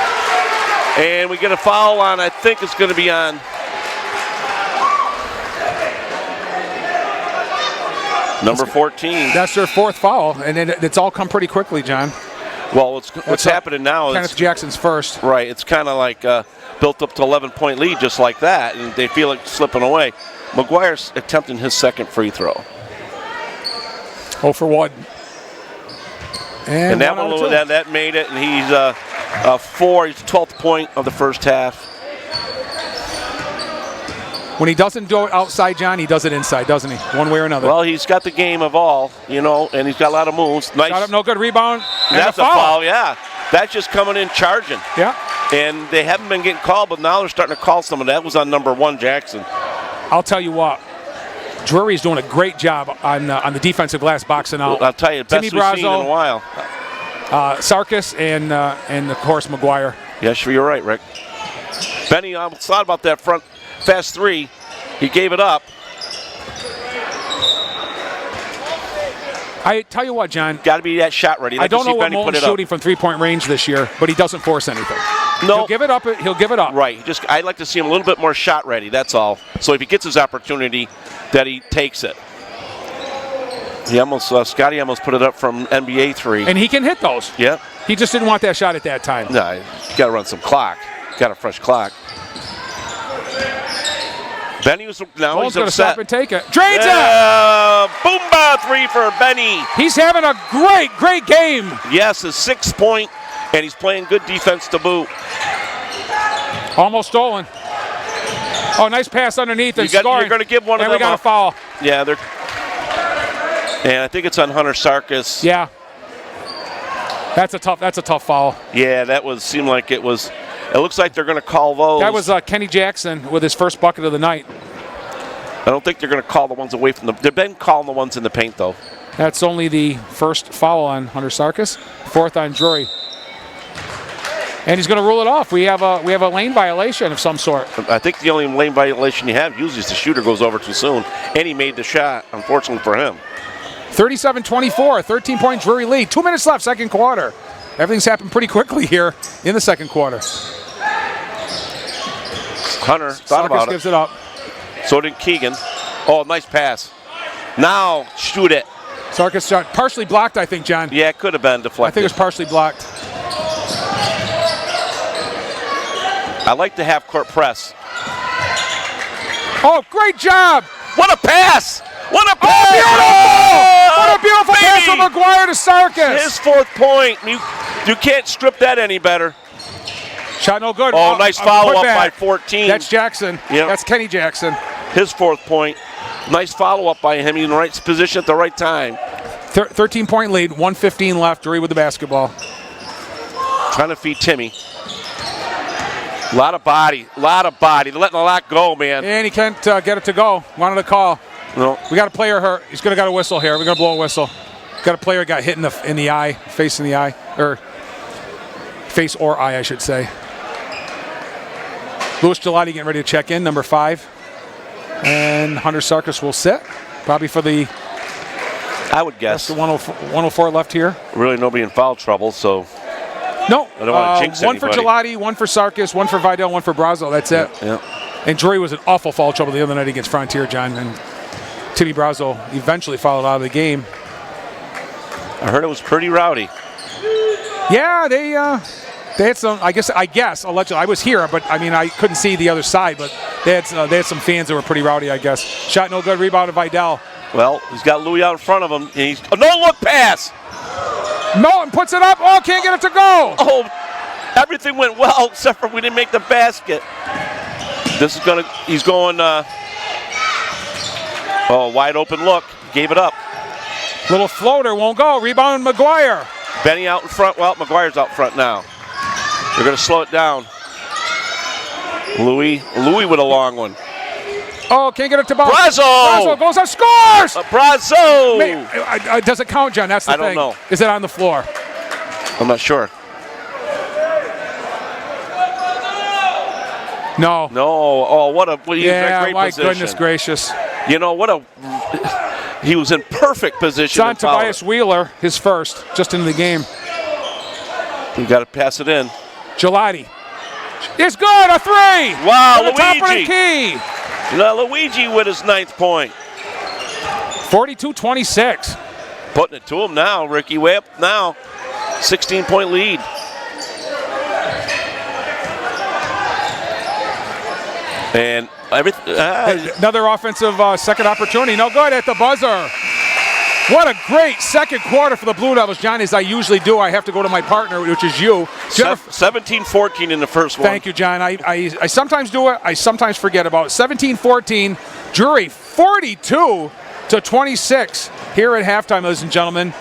And we get a foul on, I think it's going to be on. Number 14. That's their 4th foul, and it's all come pretty quickly, John. Well, what's happening now is Kenneth Jackson's first. Right, it's kind of like built up to 11-point lead just like that, and they feel it slipping away. McGuire's attempting his second free throw. 0 for 1. And that one out of one, two. that made it, and he's four. He's 12th point of the first half. When he doesn't do it outside, John, he does it inside, doesn't he? One way or another. Well, he's got the game of all, and he's got a lot of moves. Nice. Shot up, no good. Rebound. And That's a foul. yeah. That's just coming in charging. Yeah. And they haven't been getting called, but now they're starting to call some of that. Was on number 1, Jackson. I'll tell you what. Drury's doing a great job on the defensive glass boxing out. Well, I'll tell you, best we've seen in a while. Sarkis and of course McGuire. Yes, you're right, Rick. Benny thought about that front fast three. He gave it up. I tell you what, John. Got to be that shot ready. I don't know what Moulton's shooting from three-point range this year, but he doesn't force anything. No. He'll give it up. He'll give it up. Right. I'd like to see him a little bit more shot ready. That's all. So if he gets his opportunity, that he takes it. Scotty almost put it up from NBA 3. And he can hit those. Yeah. He just didn't want that shot at that time. No, you got to run some clock. Got a fresh clock. Benny was now Moulton's he's going to upset. stop and take it. Drains it. Boomba 3 for Benny. He's having a great game. Yes, a 6-point, and he's playing good defense to boot. Almost stolen. Oh, nice pass underneath and scoring. You're going to give one of and them we got up. a foul. Yeah, and I think it's on Hunter Sarkis. Yeah. That's a tough foul. Yeah, seemed like it was. It looks like they're going to call those. That was Kenny Jackson with his first bucket of the night. I don't think they're going to call the ones away from the. They've been calling the ones in the paint, though. That's only the first foul on Hunter Sarkis, fourth on Drury. And he's going to rule it off. We have a lane violation of some sort. I think the only lane violation you have usually is the shooter goes over too soon, and he made the shot, unfortunately for him. 37-24, 13-point Drury lead. 2 minutes left, second quarter. Everything's happened pretty quickly here in the second quarter. Hunter thought about gives it up. So did Keegan. Oh, nice pass. Now shoot it. Sarkis shot partially blocked, I think, John. Yeah, it could have been deflected. I think it was partially blocked. I like to have court press. Oh, great job! What a pass! What a pass! Oh, beautiful! What a beautiful pass from McGuire to Sarkis. His 4th point. You can't strip that any better. Shot no good. Oh, nice follow-up by 14. That's Jackson. Yep. That's Kenny Jackson. His 4th point. Nice follow-up by him. He's in the right position at the right time. 13-point lead, 1:15 left. Drury with the basketball. Trying to feed Timmy. A lot of body. They're letting a lot go, man. And he can't get it to go. Wanted a call. No. We got a player hurt. He's going to got a whistle here. We're going to blow a whistle. Got a player got hit in the eye, face in the eye, or face or eye, I should say. Louis Gelati getting ready to check in, number 5. And Hunter Sarkis will sit, probably for the I would guess. the 104 left here. Really nobody in foul trouble, so. No. I don't want to jinx one for anybody. Gelati, one for Sarkis, one for Vidal, one for Brazo. That's it. Yeah. And Drury was in awful foul trouble the other night against Frontier, John. And Timmy Brazo eventually fouled out of the game. I heard it was pretty rowdy. Yeah, they had some. I guess allegedly. I was here, but I mean I couldn't see the other side. But they had some fans that were pretty rowdy. I guess. Shot no good. Rebound to Vidal. Well, he's got Louis out in front of him. And he's a no-look pass. Moulton puts it up. Oh, can't get it to go. Oh, everything went well except for we didn't make the basket. He's going. Wide open look. Gave it up. Little floater won't go. Rebound McGuire. Benny out in front. Well, McGuire's out front now. They're going to slow it down. Louis with a long one. Oh, can't get it to Brazo. Brazo goes up, scores. Brazo. Does it count, John? That's the thing. I don't know. Is it on the floor? I'm not sure. No. Oh, he's in a great my position. Goodness gracious. You know he was in perfect position. It's on Tobias Wheeler, his first, just into the game. You got to pass it in. Gelati. It's good, a 3. Wow, to the top of the Luigi. key. Now Luigi with his 9th point. 42-26. Putting it to him now, Ricky. Way up now. 16-point lead. And everything. Another offensive second opportunity. No good at the buzzer. What a great second quarter for the Blue Devils, John, as I usually do. I have to go to my partner, which is you. 17-14 in the first one. Thank you, John. I sometimes do it. I sometimes forget about it. 17-14, Drury 42-26 here at halftime, ladies and gentlemen.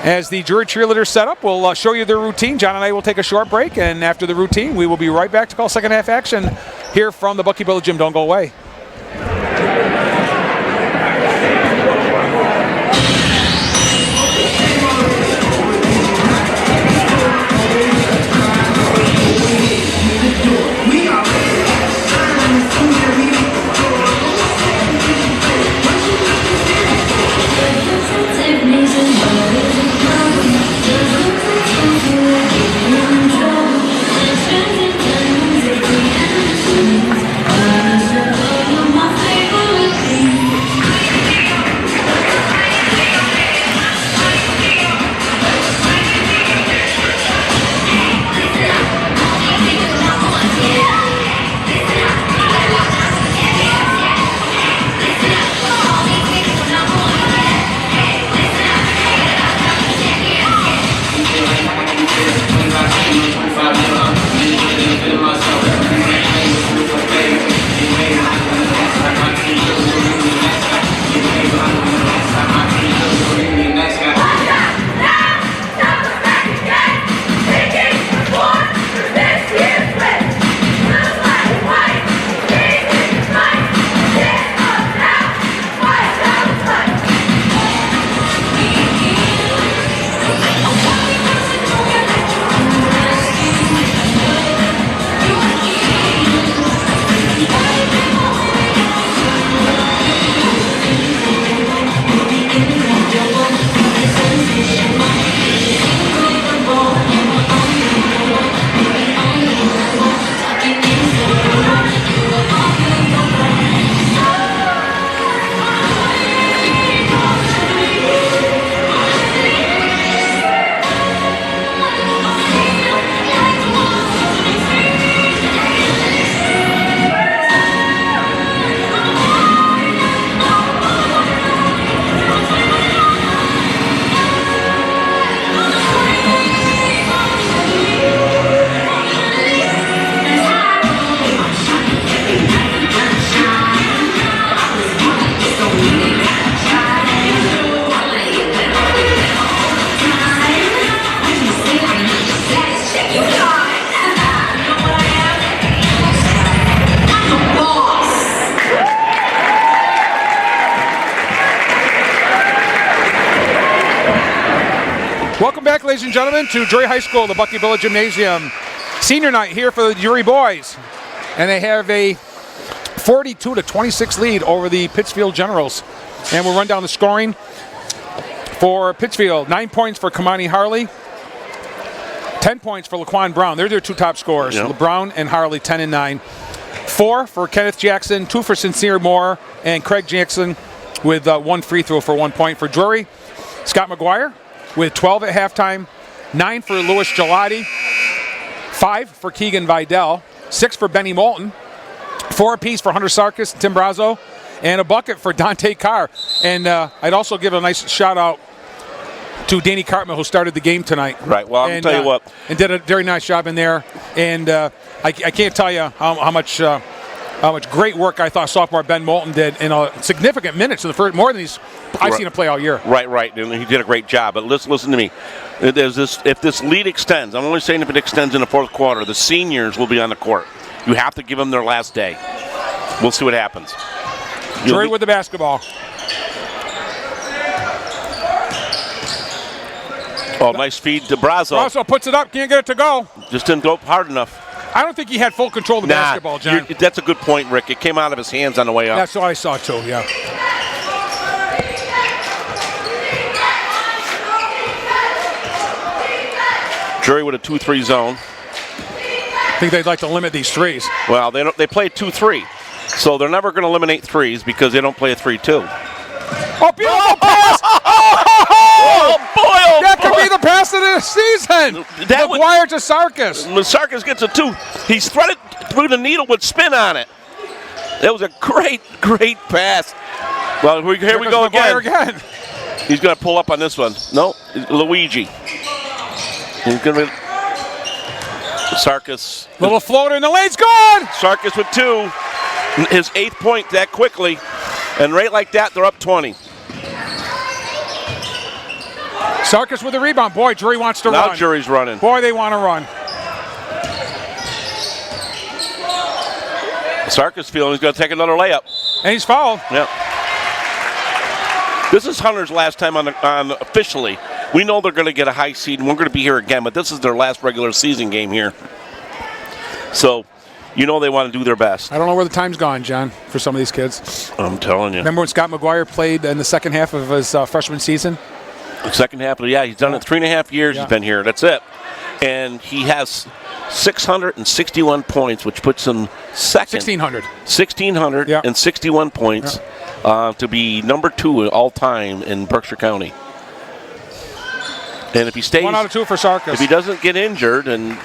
As the Drury cheerleaders set up, we'll show you their routine. John and I will take a short break, and after the routine, we will be right back to call second half action here from the Bucky Billy Gym. Don't go away. Welcome back, ladies and gentlemen, to Drury High School, the Bucky Billy Gymnasium. Senior night here for the Drury boys. And they have a 42-26 lead over the Pittsfield Generals. And we'll run down the scoring for Pittsfield. 9 points for Kamani Harley. 10 points for Laquan Brown. They're their two top scorers. Yep. Brown and Harley, 10 and 9. 4 for Kenneth Jackson, 2 for Sincere Moore, and Craig Jackson with 1 free throw for 1 point for Drury. Scott McGuire with 12 at halftime, 9 for Louis Gelati, 5 for Keegan Vidal, 6 for Benny Moulton, 4 apiece for Hunter Sarkis, Tim Brazo, and a bucket for Dante Carr. And I'd also give a nice shout out to Danny Cartman, who started the game tonight. Right, well, I'll tell you what. And did a very nice job in there. And I can't tell you how much great work I thought sophomore Ben Moulton did in significant minutes in the first, more than I've seen him play all year. Right. And he did a great job. But listen to me. If this lead extends, I'm only saying if it extends in the fourth quarter, the seniors will be on the court. You have to give them their last day. We'll see what happens. Drury with the basketball. Oh, nice feed to Brazo. Brazo puts it up, can't get it to go. Just didn't go hard enough. I don't think he had full control of the basketball, John. That's a good point, Rick. It came out of his hands on the way up. That's what I saw, too, yeah. Drury with a 2-3 zone. I think they'd like to limit these threes. Well, they play 2-3. So they're never going to eliminate threes because they don't play a 3-2. Oh, beautiful pass! Oh, boy! That could be the pass of the season! McGuire to Sarkis. When Sarkis gets a 2, he's threaded through the needle with spin on it. That was a great pass. Well, here we go again. He's going to pull up on this one. No, Luigi. He's going to Sarkis. Little floater in the lane's gone. Sarkis with 2. His 8th point that quickly. And right like that, they're up 20. Sarkis with the rebound. Boy, Drury wants to Now run. Drury's running. Boy, they want to run. Sarkis feeling he's going to take another layup. And he's fouled. Yeah. This is Hunter's last time on officially. We know they're going to get a high seed, and we're going to be here again, but this is their last regular season game here. So, you know they want to do their best. I don't know where the time's gone, John, for some of these kids. I'm telling you. Remember when Scott McGuire played in the second half of his freshman season? The second half, yeah, he's done it 3.5 years. Yeah. He's been here. That's it. And he has 661 points, which puts him second. 1,600. 1,661 points to be number 2 all time in Berkshire County. And if he stays, 1 out of 2 for Sarkis. if he doesn't get injured and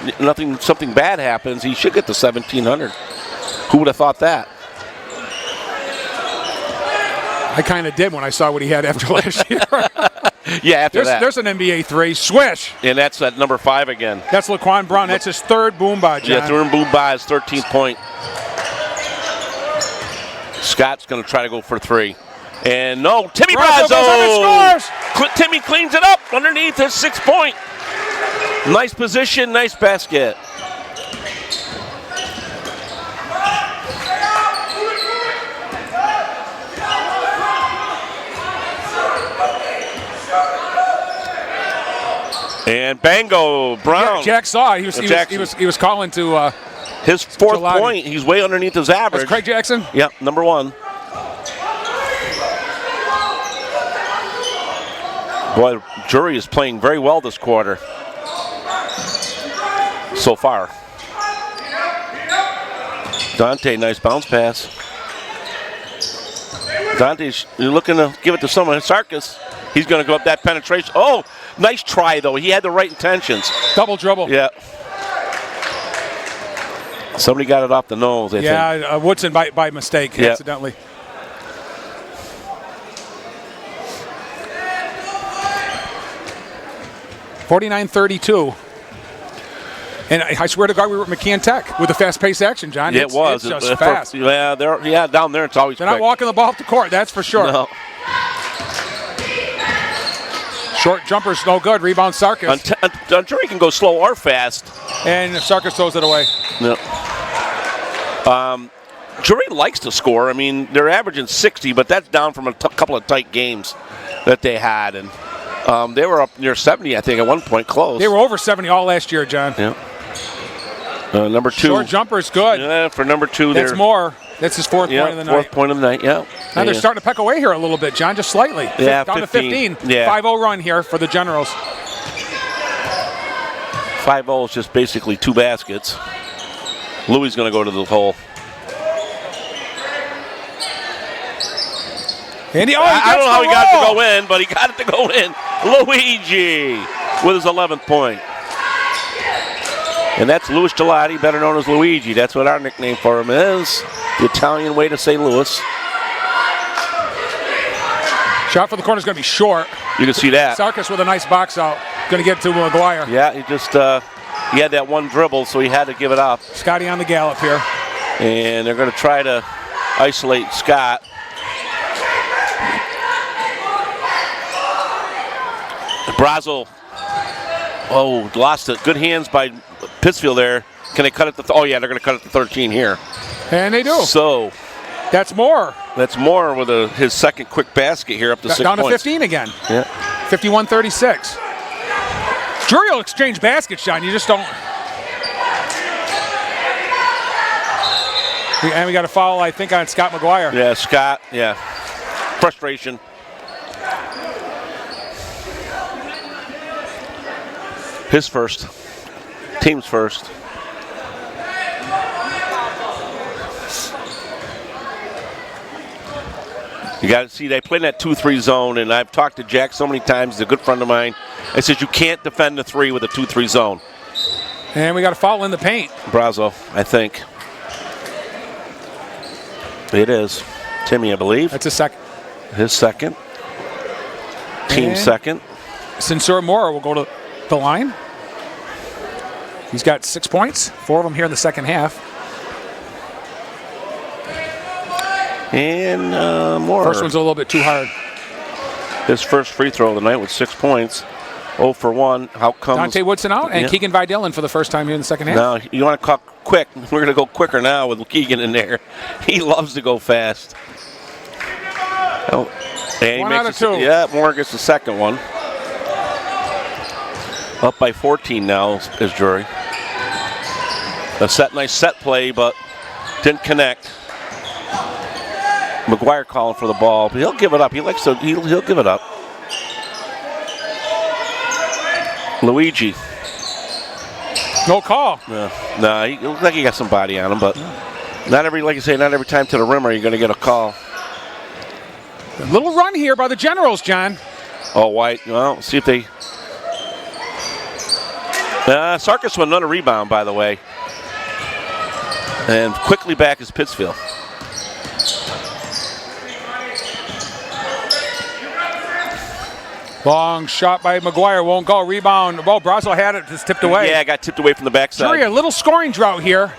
something bad happens, he should get to 1,700. Who would have thought that? I kind of did when I saw what he had after last year. Yeah, after that. There's an NBA 3. Swish. And that's at number 5 again. That's Laquan Brown. That's his 3rd boom by, John. Yeah, through boom by his 13th point. Scott's going to try to go for 3. And no, Timmy Brazo goes up and scores. Timmy cleans it up underneath his 6 point. Nice position, nice basket. And Bango Brown. Jack saw it. He was calling to his 4th Gelati. point. He's way underneath his average. That's Craig Jackson. Yep, number 1. Boy, Drury is playing very well this quarter. So far. Dante, nice bounce pass. Dante's looking to give it to someone. Sarkis. He's going to go up that penetration. Oh, nice try, though. He had the right intentions. Double dribble. Yeah. Somebody got it off the nose, I think. Yeah, Woodson by mistake, Yeah. accidentally. (49-32). And I swear to God, we were at McCann Tech with the fast-paced action, John. Yeah, it was. It's just fast. Yeah, down there it's always They're quick. not walking the ball up the court, that's for sure. No. Short jumper's no good. Rebound Sarkis. Drury can go slow or fast. And Sarkis throws it away. No. Drury likes to score. I mean, they're averaging 60, but that's down from a couple of tight games that they had. And they were up near 70, I think, at one point, close. They were over 70 all last year, John. Yeah. Number 2. Short jumper's good. Yeah, for number 2 there. That's more. That's his 4th point of the night. 4th point of the night, yeah. Now they're starting to peck away here a little bit, John, just slightly. Yeah, down 15. to 15. Yeah. 5-0 run here for the Generals. 5-0 is just basically 2 baskets. Louis going to go to the hole. And I don't know how he got it to go in, but he got it to go in. Luigi with his 11th point. And that's Louis Gelati, better known as Luigi. That's what our nickname for him is. The Italian way to say Louis. Shot for the corner is going to be short. You can see that. Sarkis with a nice box out. Going to get to McGuire. Yeah, he just he had that one dribble, so he had to give it up. Scotty on the gallop here. And they're going to try to isolate Scott. Brazo. Oh, lost it. Good hands by Pittsfield there. Can they cut it to? Oh yeah, they're going to cut it to 13 here. And they do. So that's more. That's more with his second quick basket here, up to 6 down points. To 15 again. Yeah. 51-36. Drury will exchange baskets, John. You just don't. And we got a foul, I think, on Scott McGuire. Yeah, Scott. Yeah. Frustration. His first. Team's first. You got to see, they play in that 2-3 zone, and I've talked to Jack so many times. He's a good friend of mine. I says you can't defend the 3 with a 2-3 zone. And we got a foul in the paint. Brazo, I think. It is. Timmy, I believe. That's his second. His second. Team And second. Sincere Moore will go to the line. He's got 6 points, 4 of them here in the second half. And Moore. First one's a little bit too hard. His first free throw of the night with 6 points. 0 for 1. How comes? Dante Woodson out, and Yeah. Keegan Vidal in for the first time here in the second half. Now, you want to call quick. We're going to go quicker now with Keegan in there. He loves to go fast. Oh, and he 1 makes out of 2. Yeah, Moore gets the second one. Up by 14 now is Drury. Nice set play, but didn't connect. McGuire calling for the ball, but he'll give it up. He likes to. He'll give it up. Luigi. No call. No, he looks like he got some body on him, but not every, like you say, not every time to the rim are you going to get a call. A little run here by the Generals, John. Oh, White. Well, see if they. Sarkis with another rebound, by the way. And quickly back is Pittsfield. Long shot by McGuire, won't go. Rebound. Well, Brazo had it, just tipped away. Yeah, got tipped away from the backside. Drury, a little scoring drought here.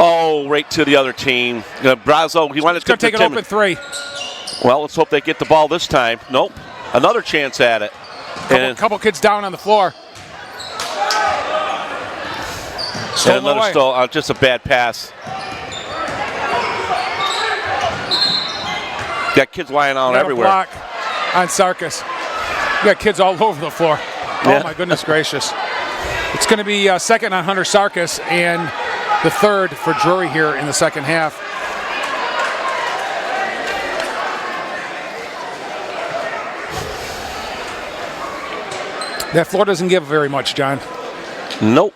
Oh, right to the other team. Brazo, he wanted to Going to take it open 3. Well, let's hope they get the ball this time. Nope. Another chance at it. Couple kids down on the floor. And Stolen another away. stole. Just a bad pass. Got kids lying on Got a everywhere. block on Sarkis. You got kids all over the floor. Yeah. Oh, my goodness gracious. It's going to be second on Hunter Sarkis and the third for Drury here in the second half. That floor doesn't give very much, John. Nope.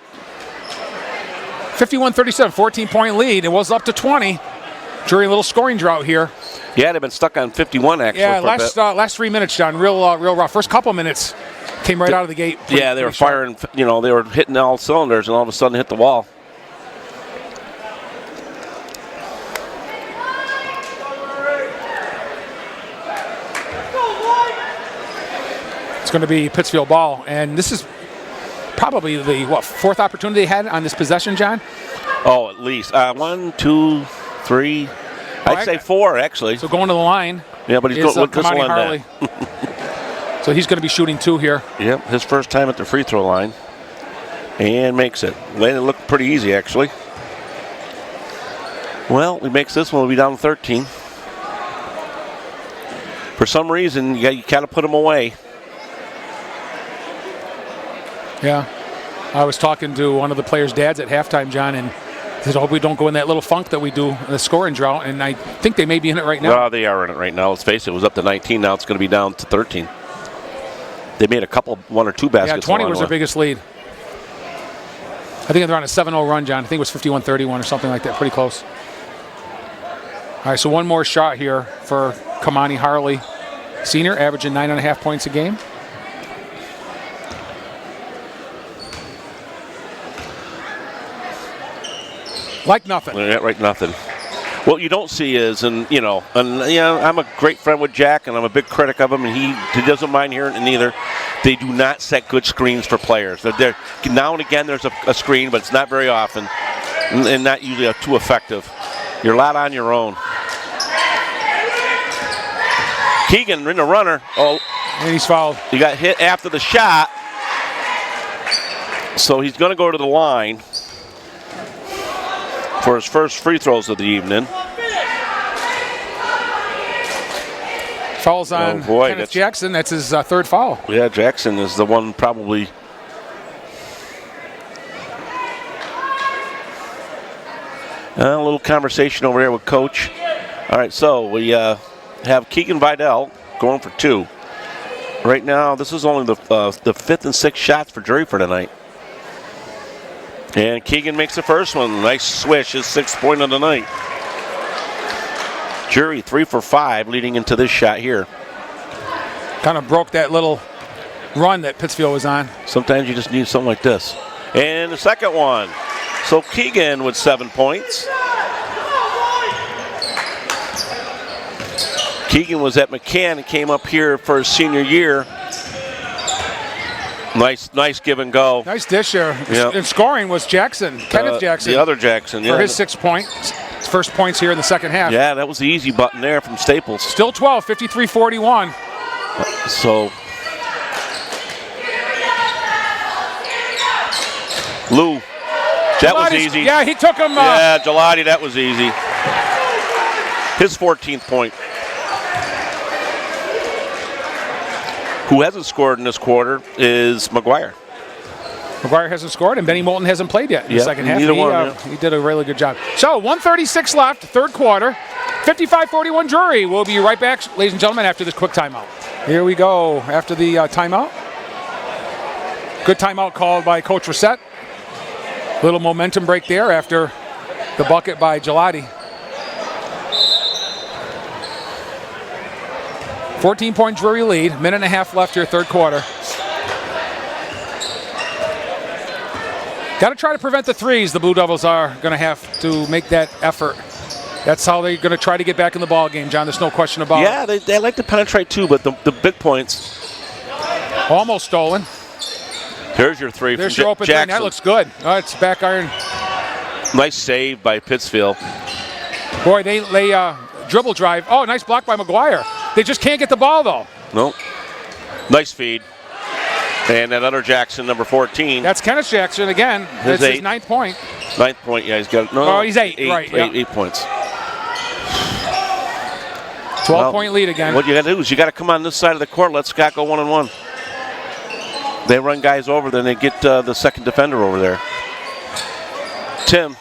51-37, 14-point lead. It was up to 20. Drury, a little scoring drought here. Yeah, they've been stuck on 51 actually. Yeah, for a bit. last 3 minutes, John, real rough. First couple minutes came right out of the gate. Yeah, they were firing, they were hitting all cylinders and all of a sudden hit the wall. It's going to be Pittsfield ball, and this is probably the, fourth opportunity they had on this possession, John? Oh, at least. 1, 2, 3. I'd say 4, actually. So going to the line. Yeah, but he's is going with this Kamani one. Harley. So he's going to be shooting 2 here. Yep, his first time at the free throw line. And makes it. Made it look pretty easy, actually. Well, he makes this one, we'll be down 13. For some reason, you got to put him away. Yeah. I was talking to one of the players' dads at halftime, John, and he said, I hope we don't go in that little funk that we do in the scoring drought, and I think they may be in it right now. Well, they are in it right now. Let's face it, it was up to 19. Now it's going to be down to 13. They made a couple, 1 or 2 baskets. Yeah, 20 was their biggest lead. I think they're on a 7-0 run, John. I think it was 51-31 or something like that, pretty close. All right, so one more shot here for Kamani Harley, senior, averaging 9.5 points a game. Like nothing. Yeah, right, nothing. What you don't see is, I'm a great friend with Jack, and I'm a big critic of him, and he doesn't mind hearing it either. They do not set good screens for players. They're now and again there's a screen, but it's not very often, and not usually too effective. You're a lot on your own. Keegan in the runner. Oh, And he's fouled. he got hit after the shot, so he's going to go to the line for his first free throws of the evening. Fouls on Kenneth Jackson. That's his third foul. Yeah, Jackson is the one probably. A little conversation over there with Coach. All right, so we have Keegan Vidal going for 2. Right now, this is only the 5th and 6th shots for Drury for tonight. And Keegan makes the first one. Nice swish, his 6th point of the night. Drury 3 for 5 leading into this shot here. Kind of broke that little run that Pittsfield was on. Sometimes you just need something like this. And the second one. So Keegan with 7 points. Keegan was at McCann and came up here for his senior year. Nice give and go. Nice dish there. Yep. And scoring was Jackson, Kenneth Jackson. The other Jackson, yeah. For his 6 points. His first points here in the second half. Yeah, that was the easy button there from Staples. Still 12, 53-41. So, Lou, that was easy. Yeah, he took him. Yeah, Gelati, that was easy. His 14th point. Who hasn't scored in this quarter is McGuire. McGuire hasn't scored, and Benny Moulton hasn't played yet in the second half. He did a really good job. So, 1:36 left, third quarter. 55-41 Drury. We'll be right back, ladies and gentlemen, after this quick timeout. Here we go after the timeout. Good timeout called by Coach Reset. Little momentum break there after the bucket by Gelati. 14-point Drury lead. Minute and a half left here, third quarter. Got to try to prevent the threes. The Blue Devils are going to have to make that effort. That's how they're going to try to get back in the ball game, John. There's no question about it. Yeah, they like to penetrate too, but the big points. Almost stolen. There's your three. There's from your open Jackson. three. That looks good. It's back iron. Nice save by Pittsfield. Boy, they dribble drive. Oh, nice block by McGuire. They just can't get the ball, though. Nope. Nice feed. And that other Jackson, number 14. That's Kenneth Jackson again. That's his 9th point. 9th point, yeah, he's got no. Oh, he's 8, right? Yeah. 8 points. 12-point lead again. What you got to do is you got to come on this side of the court. Let Scott go 1-on-1. They run guys over, then they get the second defender over there. Tim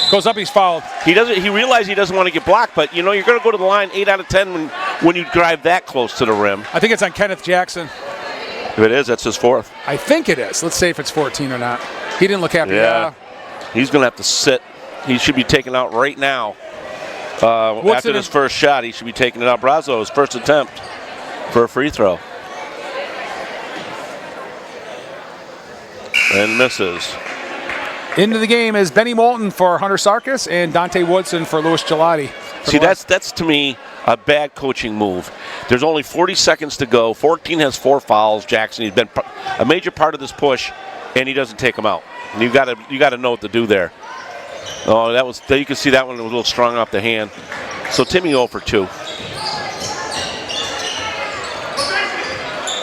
goes up, he's fouled. He realizes he doesn't want to get blocked, but you know you're going to go to the line 8 out of 10 when you drive that close to the rim. I think it's on Kenneth Jackson. If it is, that's his 4th. I think it is. Let's see if it's 14 or not. He didn't look happy. Yeah. He's going to have to sit. He should be taken out right now. After this first shot, he should be taking it out. Brazo, his first attempt for a free throw. And misses. Into the game is Benny Moulton for Hunter Sarkis and Dante Woodson for Louis Gelati. See, that's to me a bad coaching move. There's only 40 seconds to go. 14 has 4 fouls. Jackson, he's been a major part of this push, and he doesn't take them out. And you got to know what to do there. Oh, you can see that one was a little strong off the hand. So Timmy 0 for 2.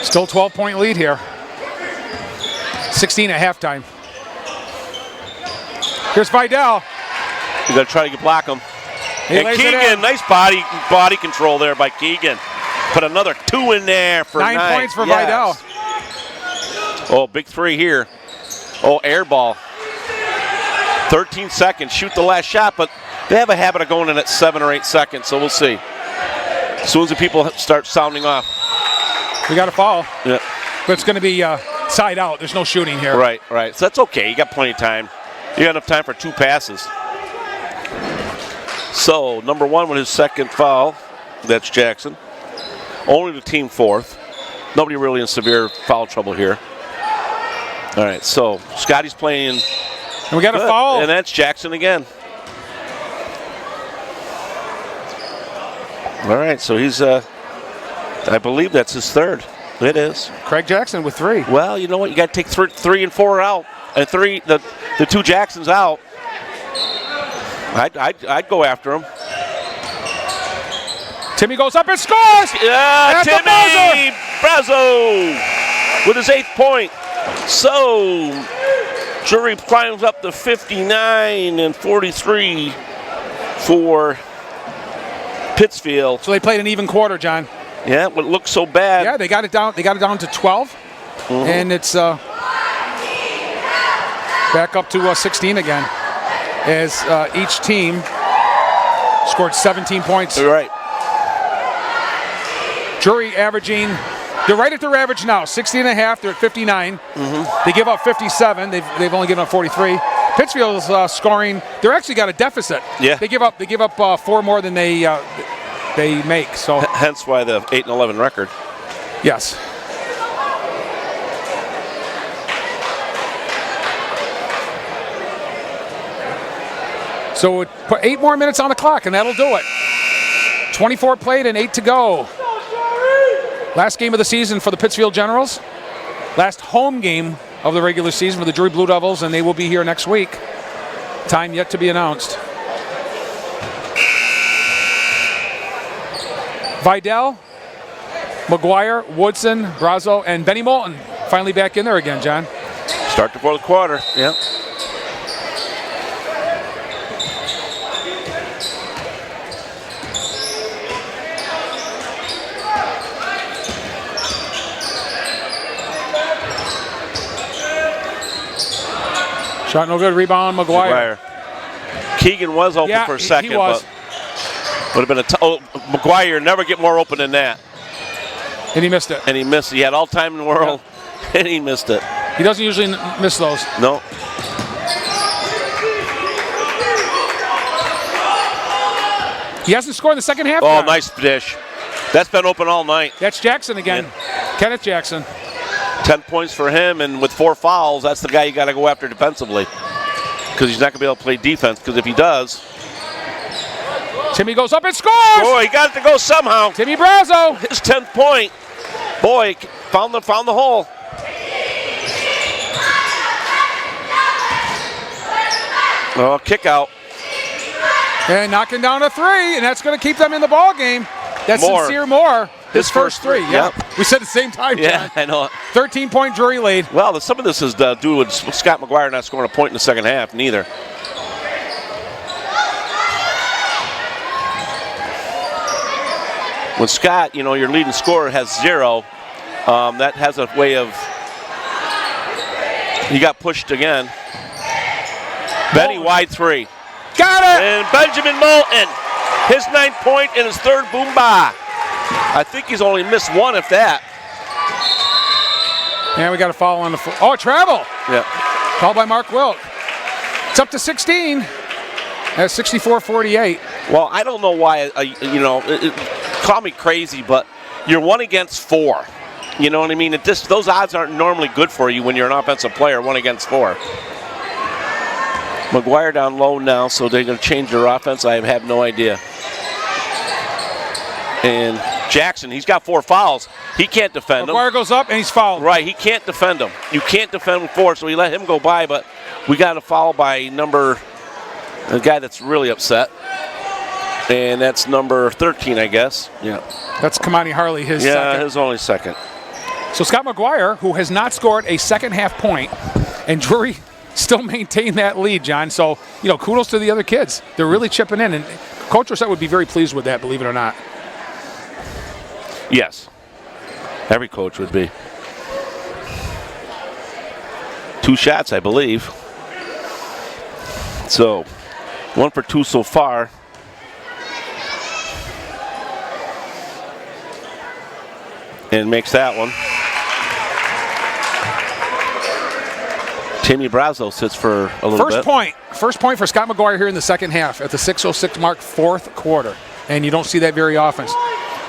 Still 12-point lead here. 16 at halftime. Here's Vidal. You got to try to block him. And Keegan, nice body control there by Keegan. Put another 2 in there for 9 points for Vidal. Oh, big 3 here. Oh, air ball. 13 seconds. Shoot the last shot, but they have a habit of going in at 7 or 8 seconds, so we'll see. As soon as the people start sounding off. We got a foul. Yeah. But it's going to be side out. There's no shooting here. Right. So that's okay. You got plenty of time. You got enough time for 2 passes. So, number 1 with his second foul. That's Jackson. Only the team 4th. Nobody really in severe foul trouble here. All right, so Scotty's playing. And we got a foul. And that's Jackson again. All right, so he's, I believe that's his 3rd. It is. Craig Jackson with 3. Well, you know what? You got to take 3 and 4 out. And the 2 Jacksons out. I'd go after him. Timmy goes up and scores! Yeah, Timmy Brazo with his 8th point. So, Drury climbs up to 59 and 43 for Pittsfield. So they played an even quarter, John. Yeah, it looked so bad. Yeah, they got it down. They got it down to 12, and it's back up to 16 again, as each team scored 17 points. You're right. Drury averaging, they're right at their average now, 60 and a half. They're at 59. They give up 57. They've only given up 43. Pittsfield's scoring. They're actually got a deficit. Yeah. They give up 4 more than they make. So hence why the 8-11 record. Yes. So put 8 more minutes on the clock, and that'll do it. 24 played and 8 to go. Last game of the season for the Pittsfield Generals. Last home game of the regular season for the Drury Blue Devils, and they will be here next week. Time yet to be announced. Vidal, McGuire, Woodson, Brazo, and Benny Moulton finally back in there again, John. Start the fourth quarter. Yep. Shot no good. Rebound, McGuire. Keegan was open Yeah, for a second, he was. but would have been McGuire never get more open than that. And he missed it. And he missed it. He had all time in the world, and he missed it. He doesn't usually miss those. No. He hasn't scored in the second half. Oh, John. nice dish. That's been open all night. That's Jackson again. Yeah. Kenneth Jackson. 10 points for him, and with 4 fouls, that's the guy you got to go after defensively. Because he's not going to be able to play defense, because if he does... Timmy goes up and scores! Oh, he got it to go somehow. Timmy Brazo. His 10th point. Boy, found the hole. Oh, kick out. And knocking down a 3, and that's going to keep them in the ball game. That's Moore. Sincere Moore. His first 3. Yep. We said at the same time, Yeah, John. I know. 13-point Drury lead. Well, some of this is due with Scott McGuire not scoring a point in the second half, neither. When Scott, your leading scorer has 0, that has a way of... He got pushed again. Benny wide 3. Got it! And Benjamin Moulton, his 9th point and his 3rd boomba. I think he's only missed 1, if that. And we got a foul on the floor. Oh, travel. Yeah. Called by Mark Wilk. It's up to 16 at 64-48. Well, I don't know why, call me crazy, but you're 1 against 4. You know what I mean? Those odds aren't normally good for you when you're an offensive player, 1 against 4. McGuire down low now, so they're going to change their offense. I have no idea. And Jackson, he's got 4 fouls. He can't defend them. McGuire goes up and he's fouled. Right, he can't defend them. You can't defend him 4, so we let him go by, but we got a foul by a guy that's really upset. And that's number 13, I guess. Yeah. That's Kamani Harley, his Yeah, second. his only second. So Scott McGuire, who has not scored a second half point, and Drury still maintain that lead, John. So, kudos to the other kids. They're really chipping in, and Coach Rossett would be very pleased with that, believe it or not. Yes. Every coach would be. 2 shots, I believe. So, 1 for 2 so far. And makes that one. Timmy Brazo sits for a little bit. First point for Scott McGuire here in the second half at the 6:06 mark, 4th quarter. And you don't see that very often.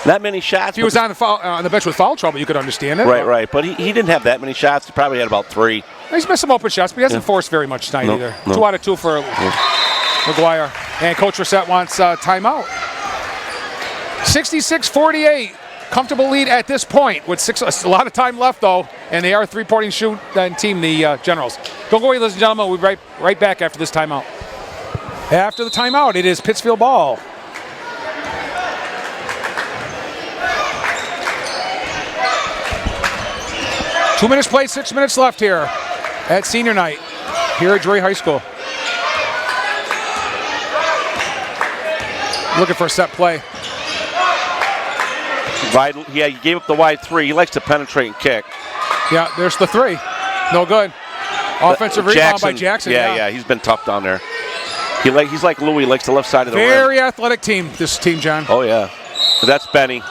That many shots. If he was on the bench with foul trouble, you could understand it. Right. But he didn't have that many shots. He probably had about 3. He's missed some open shots, but he hasn't forced very much tonight either. No. 2 out of 2 for McGuire. And Coach Rossett wants timeout. 66-48. Comfortable lead at this point with a lot of time left, though, and they are a 3-point shoot team, the Generals. Don't go away, ladies and gentlemen. We'll be right back after this timeout. After the timeout, it is Pittsfield ball. Two minutes played, 6 minutes left here at senior night here at Drury High School. Looking for a set play. Yeah, he gave up the wide 3. He likes to penetrate and kick. Yeah, there's the 3. No good. Offensive rebound by Jackson. Yeah, he's been tough down there. He's like Louis, likes the left side of the rim. Very athletic team, this team, John. Oh, yeah. That's Benny.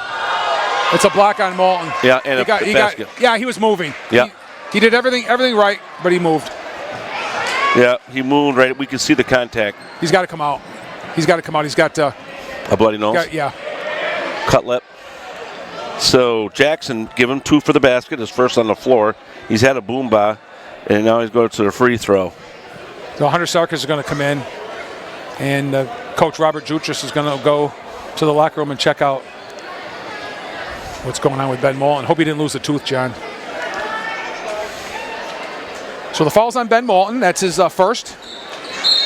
It's a block on Moulton. Yeah, and basket. He was moving. Yeah. He did everything right, but he moved. Yeah, he moved right. We can see the contact. He's got to come out. He's got a bloody nose. Cut lip. So Jackson give him 2 for the basket, his first on the floor. He's had a boomba, and now he's going to the free throw. So Hunter Sarkis is going to come in, and Coach Robert Jutras is going to go to the locker room and check out what's going on with Ben Moulton. Hope he didn't lose a tooth, John. So the foul's on Ben Moulton. That's his first.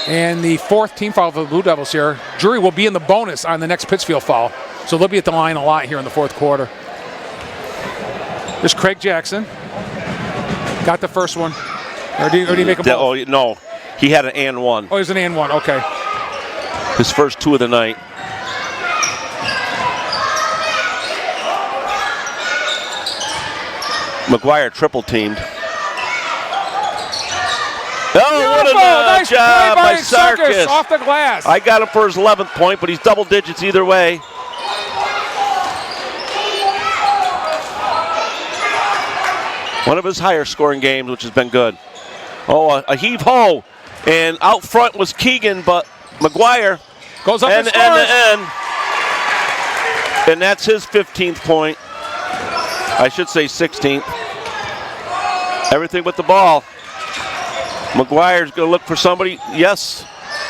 And the 4th team foul for the Blue Devils here. Drury will be in the bonus on the next Pittsfield foul. So they'll be at the line a lot here in the 4th quarter. There's Craig Jackson. Got the first one. Or did he make a ball? Oh, no. He had an and one. Oh, he's an and one. Okay. His first 2 of the night. McGuire triple teamed. Oh, what a nice job play by Sarkis Sarkis. off the glass. I got him for his 11th point, but he's double digits either way. One of his higher scoring games, which has been good. Oh, a heave-ho. And out front was Keegan, but McGuire goes up and scores. And that's his 15th point. I should say 16th. Everything with the ball. McGuire's going to look for somebody. Yes.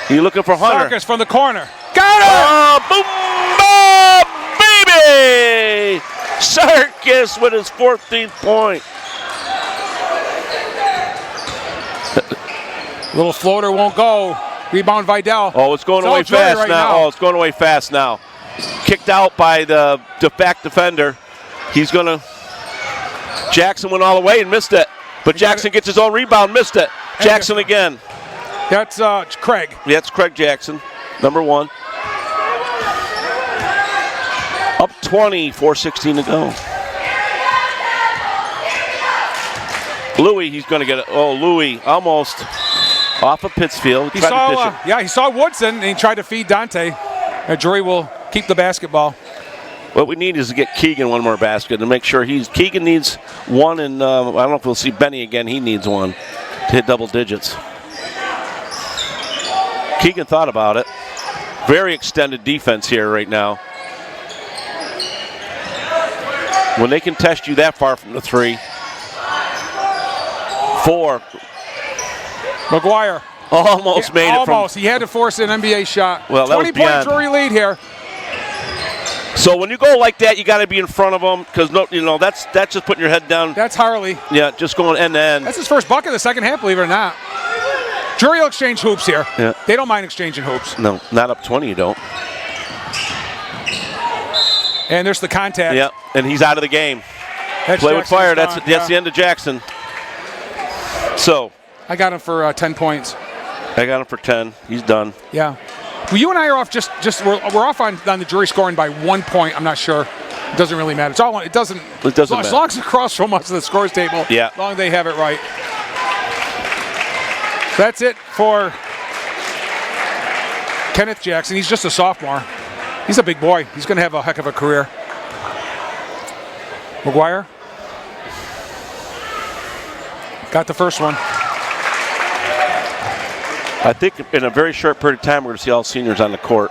He's looking for Hunter. Sarkis from the corner. Got him! Oh, boom, baby! Sarkis with his 14th point. Little floater won't go. Rebound Vidal. Oh, it's going away fast right now. Oh, it's going away fast now. Kicked out by the back defender. He's going to... Jackson went all the way and missed it. But Jackson gets his own rebound, missed it. Jackson again. That's Craig. Yeah, it's Craig Jackson, number 1. Up 20, 4:16 to go. Louis, he's going to get it. Oh, Louis, almost off of Pittsfield. He saw Woodson, and he tried to feed Dante. Drury will keep the basketball. What we need is to get Keegan one more basket to make sure Keegan needs one, and I don't know if we'll see Benny again. He needs one to hit double digits. Keegan thought about it. Very extended defense here right now. When they can test you that far from the 3. 4. McGuire. Almost made it. Almost. He had to force an NBA shot. Well, that was 20-point Drury lead here. So when you go like that, you got to be in front of them because that's just putting your head down. That's Harley. Yeah, just going end to end. That's his first bucket of the second half, believe it or not. Drury will exchange hoops here. Yeah. They don't mind exchanging hoops. No, not up 20, you don't. And there's the contact. Yeah, and he's out of the game. Play with fire. That's the end of Jackson. So I got him for 10 points. I got him for 10. He's done. Yeah. Well, you and I are off. We're off on the Drury scoring by 1 point. I'm not sure. It doesn't really matter. It's all. It doesn't matter. As long as it's across from us to the scores table. Yeah. As long as they have it right. So that's it for Kenneth Jackson. He's just a sophomore. He's a big boy. He's going to have a heck of a career. McGuire got the first one. I think in a very short period of time, we're going to see all seniors on the court.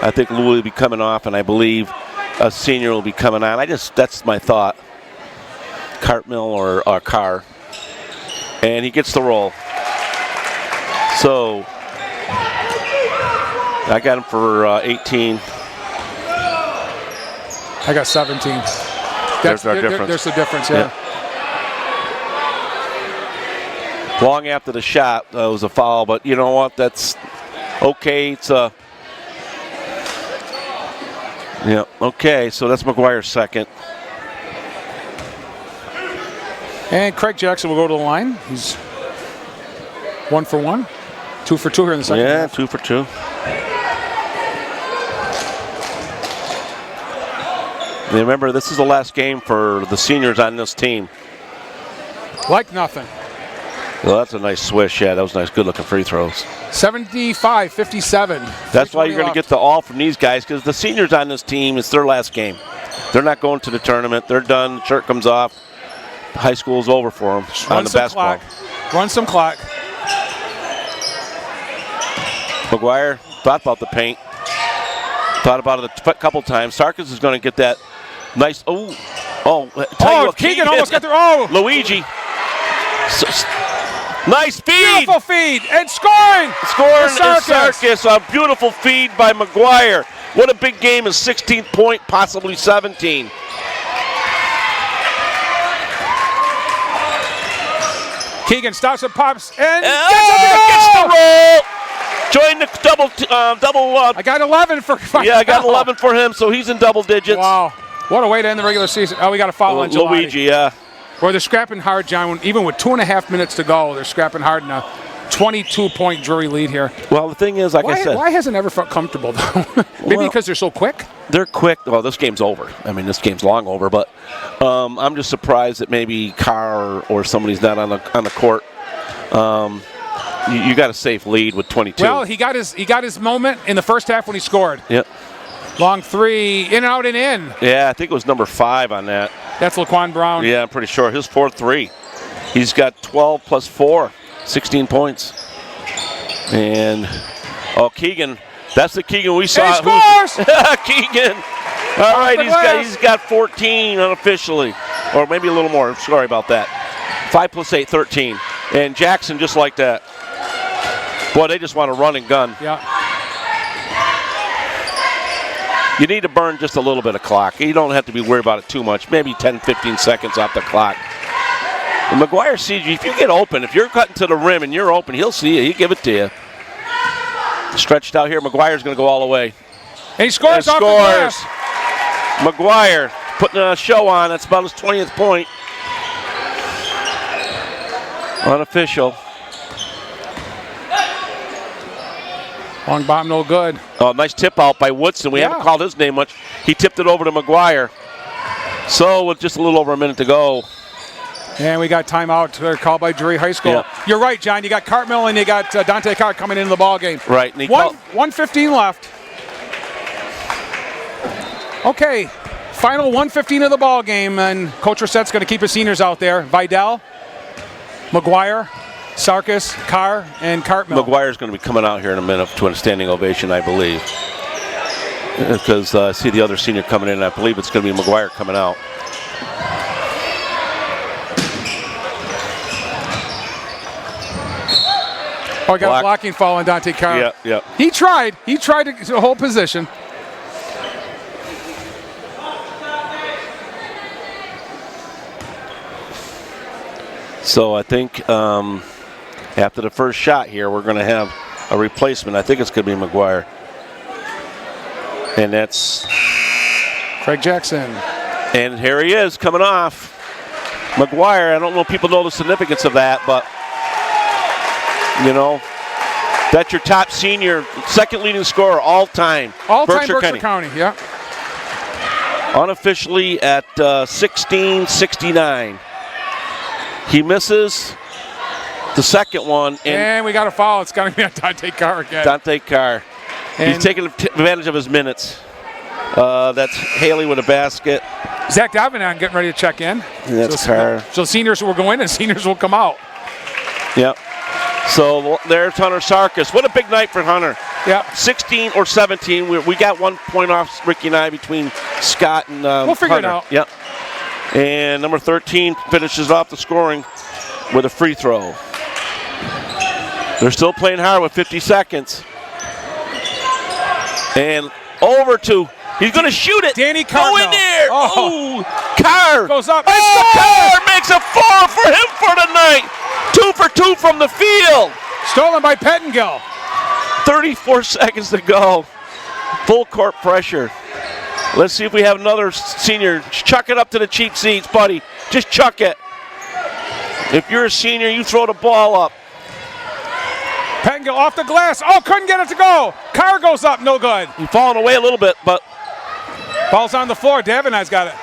I think Louis will be coming off, and I believe a senior will be coming on. That's my thought. Cartmill or Carr. And he gets the roll. So I got him for 18. I got 17. There's our difference. There's the difference, yeah. Long after the shot, it was a foul, but you know what? That's okay. It's a okay. So that's McGuire's second. And Craig Jackson will go to the line. He's 1 for 1, 2 for 2 here in the second. Yeah, half. 2 for 2. And remember, this is the last game for the seniors on this team. Like nothing. Well, that's a nice swish. Yeah, that was nice. Good-looking free throws. 75-57. That's why you're going to get the all from these guys, because the seniors on this team, it's their last game. They're not going to the tournament. They're done. The shirt comes off. High school's over for them on the basketball. Run some clock. McGuire thought about the paint. Thought about it a couple times. Sarkis is going to get that nice. Keegan almost got there. Luigi. Nice feed. Beautiful feed and scoring. Scoring is Sarkis. A beautiful feed by McGuire. What a big game, a 16th point, possibly 17. Keegan stops and pops and gets the roll. Join the double. I got 11 for. Yeah, I got 11 for him, so he's in double digits. Wow, what a way to end the regular season. Oh, we got a foul on Luigi, yeah. Where they're scrapping hard, John. Even with 2.5 minutes to go, they're scrapping hard in a 22-point Drury lead here. Well, the thing is, like I said, why hasn't ever felt comfortable though? Maybe because they're so quick. They're quick. Well, this game's over. I mean, this game's long over. But I'm just surprised that maybe Carr or somebody's not on the court. You got a safe lead with 22. Well, he got his moment in the first half when he scored. Yep. Long three, in and out and in. Yeah, I think it was number 5 on that. That's Laquan Brown. Yeah, I'm pretty sure. His 4-3. He's got 12 plus 4, 16 points. And, Keegan. That's the Keegan we saw. And he scores! Keegan. All right, he's got 14 unofficially. Or maybe a little more. Sorry about that. 5 plus 8, 13. And Jackson just like that. Boy, they just want to run and gun. Yeah. You need to burn just a little bit of clock. You don't have to be worried about it too much. Maybe 10, 15 seconds off the clock. And McGuire sees you. If you get open, if you're cutting to the rim and you're open, he'll see you. He'll give it to you. Stretched out here. McGuire's going to go all the way. And he scores off the glass. McGuire putting a show on. That's about his 20th point. Unofficial. Long bomb, no good. Oh, nice tip out by Woodson. We haven't called his name much. He tipped it over to McGuire. So with just a little over a minute to go. And we got timeout called by Drury High School. Yeah. You're right, John. You got Cartmill and you got Dante Carr coming into the ball game. Right. And 1:15 left. Okay, final 1:15 of the ball game, and Coach Rissett's going to keep his seniors out there. Vidal, McGuire, Sarkis, Carr, and Cartmill. McGuire's going to be coming out here in a minute to a standing ovation, I believe. Because I see the other senior coming in, and I believe it's going to be McGuire coming out. Oh, I got a blocking foul on Dante Carr. Yeah. He tried to hold position. So I think after the first shot here, we're going to have a replacement. I think it's going to be McGuire. And that's Craig Jackson. And here he is coming off. McGuire, I don't know if people know the significance of that, but, you know, that's your top senior, second leading scorer all-time. All-time Berkshire County, yeah. Unofficially at 16-69. He misses the second one. And we got a foul. It's going to be on Dante Carr again. Dante Carr. He's taking advantage of his minutes. That's Haley with a basket. Zach Davenon getting ready to check in. That's Carr. So seniors will go in and seniors will come out. Yep. So there's Hunter Sarkis. What a big night for Hunter. Yeah. 16 or 17. We got 1 point off Ricky and I between Scott and we'll figure Hunter. it out. Yep. And number 13 finishes off the scoring with a free throw. They're still playing hard with 50 seconds. And over to, he's going to shoot it. Danny Carr. Go in there. Oh. Carr. Goes up. Carr makes a 4 for him for tonight. 2 for 2 from the field. Stolen by Pettengill. 34 seconds to go. Full court pressure. Let's see if we have another senior. Chuck it up to the cheap seats, buddy. Just chuck it. If you're a senior, you throw the ball up. Pettengill off the glass. Oh, couldn't get it to go. Carr goes up, no good. He's falling away a little bit, but ball's on the floor. Davenon's got it.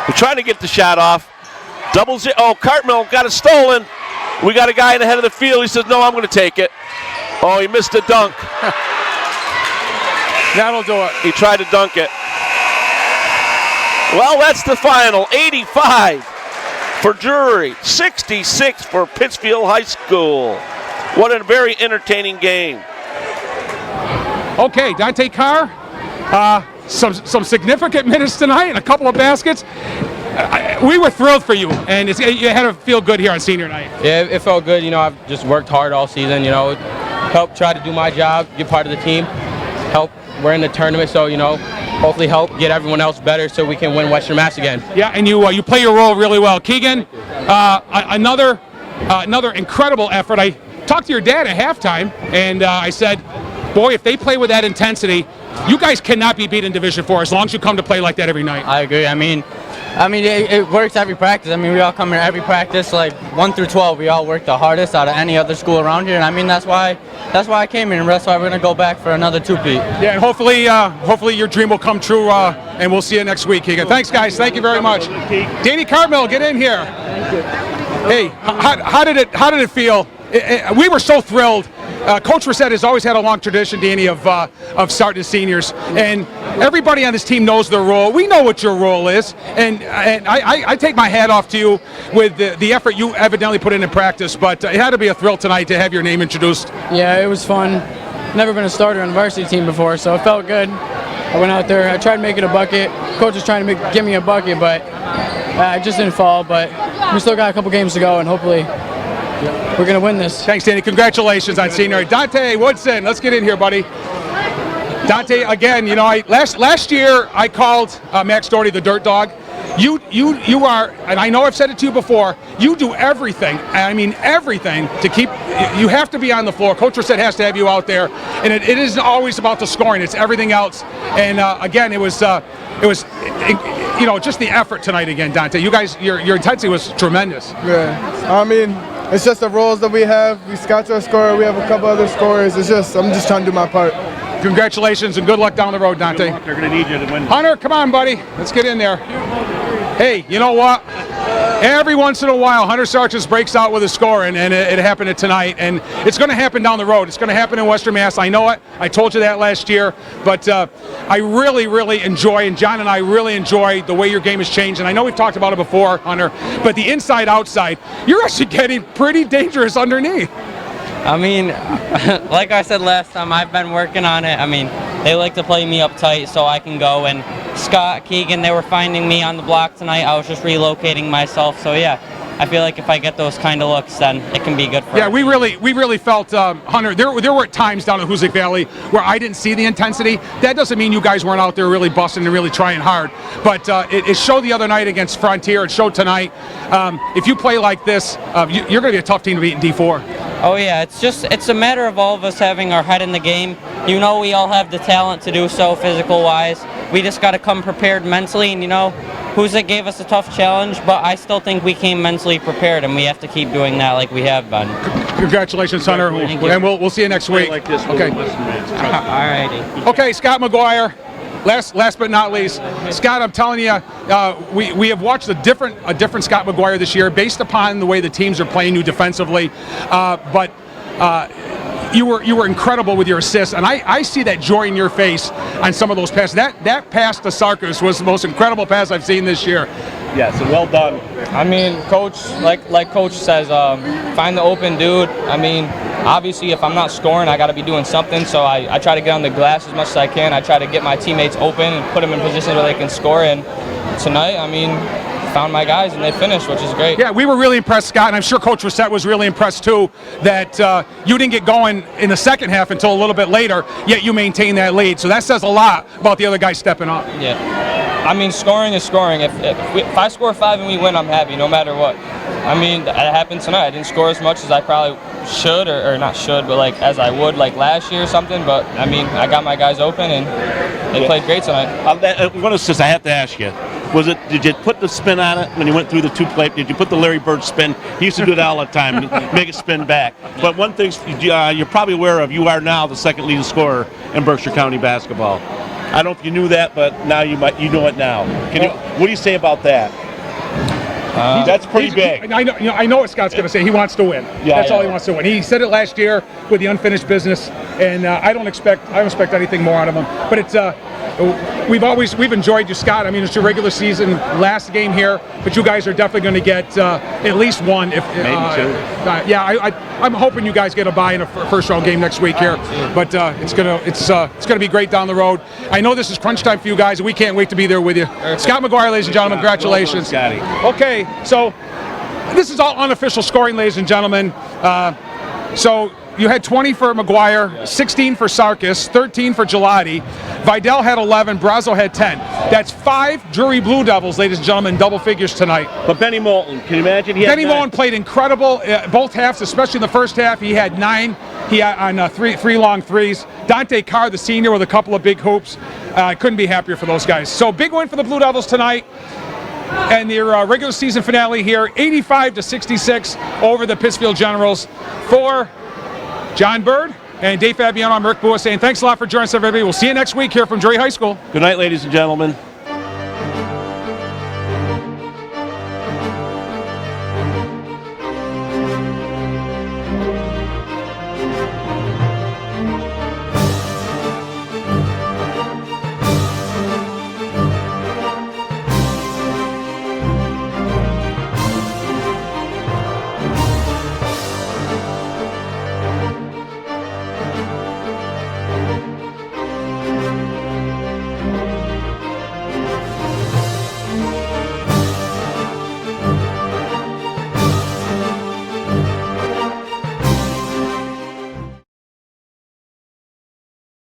we're trying to get the shot off. Double zero. Oh, Cartmill got it stolen. We got a guy in the head of the field. He says, no, I'm going to take it. Oh, he missed the dunk. That'll do it. He tried to dunk it. Well, that's the final. 85 for Drury, 66 for Pittsfield High School. What a very entertaining game. Okay, Dante Carr, some significant minutes tonight and a couple of baskets. We were thrilled for you, and you had to feel good here on senior night. Yeah, it felt good. You know, I've just worked hard all season, you know, helped try to do my job, get part of the team. we're in the tournament, so, hopefully help get everyone else better so we can win Western Mass again. Yeah, and you play your role really well. Keegan, another incredible effort. I talked to your dad at halftime, and I said, boy, if they play with that intensity, you guys cannot be beat in Division IV as long as you come to play like that every night. I agree. I mean, it works every practice. I mean, we all come here every practice, like 1 through 12. We all work the hardest out of any other school around here, and I mean that's why I came here, and that's why we're gonna go back for another two-peat. Yeah, and hopefully your dream will come true, and we'll see you next week, Keegan. Thanks, guys. Thank you very much. Danny Carmel, get in here. Thank you. Hey, how did it feel? We were so thrilled. Coach Reset has always had a long tradition, Danny, of starting seniors, and everybody on this team knows their role. We know what your role is, and I take my hat off to you with the effort you evidently put in practice, but it had to be a thrill tonight to have your name introduced. Yeah, it was fun. Never been a starter on the varsity team before, so it felt good. I went out there, I tried to make it a bucket. Coach was trying to give me a bucket, but I just didn't fall, but we still got a couple games to go, and hopefully we're going to win this. Thanks, Danny. Congratulations on senior. Dante Woodson, let's get in here, buddy. Dante, again, last year I called Max Doherty the dirt dog. You are, and I know I've said it to you before, you do everything, I mean everything, to keep, you have to be on the floor. Coach Reset has to have you out there, and it isn't always about the scoring, it's everything else. And again, it was just the effort tonight again, Dante. You guys, your intensity was tremendous. Yeah, I mean, it's just the roles that we have. We Scott's our scorer, we have a couple other scorers. I'm just trying to do my part. Congratulations and good luck down the road, Dante. They're going to need you to win. Hunter, come on, buddy. Let's get in there. Hey, you know what? Every once in a while, Hunter Sarchis breaks out with a score, and it happened tonight. And it's going to happen down the road. It's going to happen in Western Mass. I know it. I told you that last year. But I really, really enjoy, and John and I really enjoy the way your game has changed. And I know we've talked about it before, Hunter, but the inside-outside, you're actually getting pretty dangerous underneath. I mean, like I said last time, I've been working on it. I mean, they like to play me up tight so I can go. And Scott, Keegan, they were finding me on the block tonight. I was just relocating myself. So, yeah, I feel like if I get those kind of looks, then it can be good for us. We really felt, Hunter, there were times down at Hoosick Valley where I didn't see the intensity. That doesn't mean you guys weren't out there really busting and really trying hard. But it showed the other night against Frontier. It showed tonight. If you play like this, you're going to be a tough team to beat in D4. Oh yeah, it's a matter of all of us having our head in the game. We all have the talent to do so physical wise. We just got to come prepared mentally, and Hoosick gave us a tough challenge, but I still think we came mentally prepared, and we have to keep doing that like we have been. Congratulations, Hunter, and we'll see you next week. Like this, okay. Alrighty. Okay, Scott McGuire. Last but not least, Scott, I'm telling you, we have watched a different Scott McGuire this year based upon the way the teams are playing you defensively. But you were incredible with your assists, and I see that joy in your face on some of those passes. That pass to Sarkis was the most incredible pass I've seen this year. Yes, and well done. I mean, Coach, like Coach says, find the open dude. I mean, obviously, if I'm not scoring, I got to be doing something. So I try to get on the glass as much as I can. I try to get my teammates open and put them in positions where they can score. And tonight, I mean, found my guys and they finished, which is great. Yeah, we were really impressed, Scott, and I'm sure Coach Reset was really impressed too that you didn't get going in the second half until a little bit later, yet you maintained that lead. So that says a lot about the other guys stepping up. Yeah. I mean, scoring is scoring. If I score 5 and we win, I'm happy, no matter what. I mean, that happened tonight. I didn't score as much as I probably should, or not should, but as I would last year or something. But I mean, I got my guys open and they played great tonight. One assist I have to ask you. Did you put the spin on it when you went through the two-play? Did you put the Larry Bird spin? He used to do that all the time, make it spin back. But one thing you're probably aware of, you are now the second leading scorer in Berkshire County basketball. I don't know if you knew that, but now you know it now. What do you say about that? That's pretty big. I know what Scott's going to say. He wants to win. That's all he wants to win. He said it last year with the unfinished business, and I don't expect anything more out of him. But it's we've enjoyed you, Scott. I mean, it's your regular season last game here, but you guys are definitely going to get at least one. If maybe two. I'm hoping you guys get a bye in a first round game next week here. But it's gonna be great down the road. I know this is crunch time for you guys, and we can't wait to be there with you. Scott McGuire, ladies and gentlemen, congratulations. Scotty. Okay, so this is all unofficial scoring, ladies and gentlemen. So you had 20 for McGuire, 16 for Sarkis, 13 for Gelati. Vidal had 11, Brazo had 10. That's 5 Drury Blue Devils, ladies and gentlemen, double figures tonight. But Benny Moulton, can you imagine? Benny Moulton played incredible both halves, especially in the first half. He had 9. He had on three long threes. Dante Carr, the senior, with a couple of big hoops. Couldn't be happier for those guys. So big win for the Blue Devils tonight. And their regular season finale here, 85-66 over the Pittsfield Generals. For John Bird and Dave Fabiano, I'm Rick Bua saying thanks a lot for joining us, everybody. We'll see you next week here from Drury High School. Good night, ladies and gentlemen.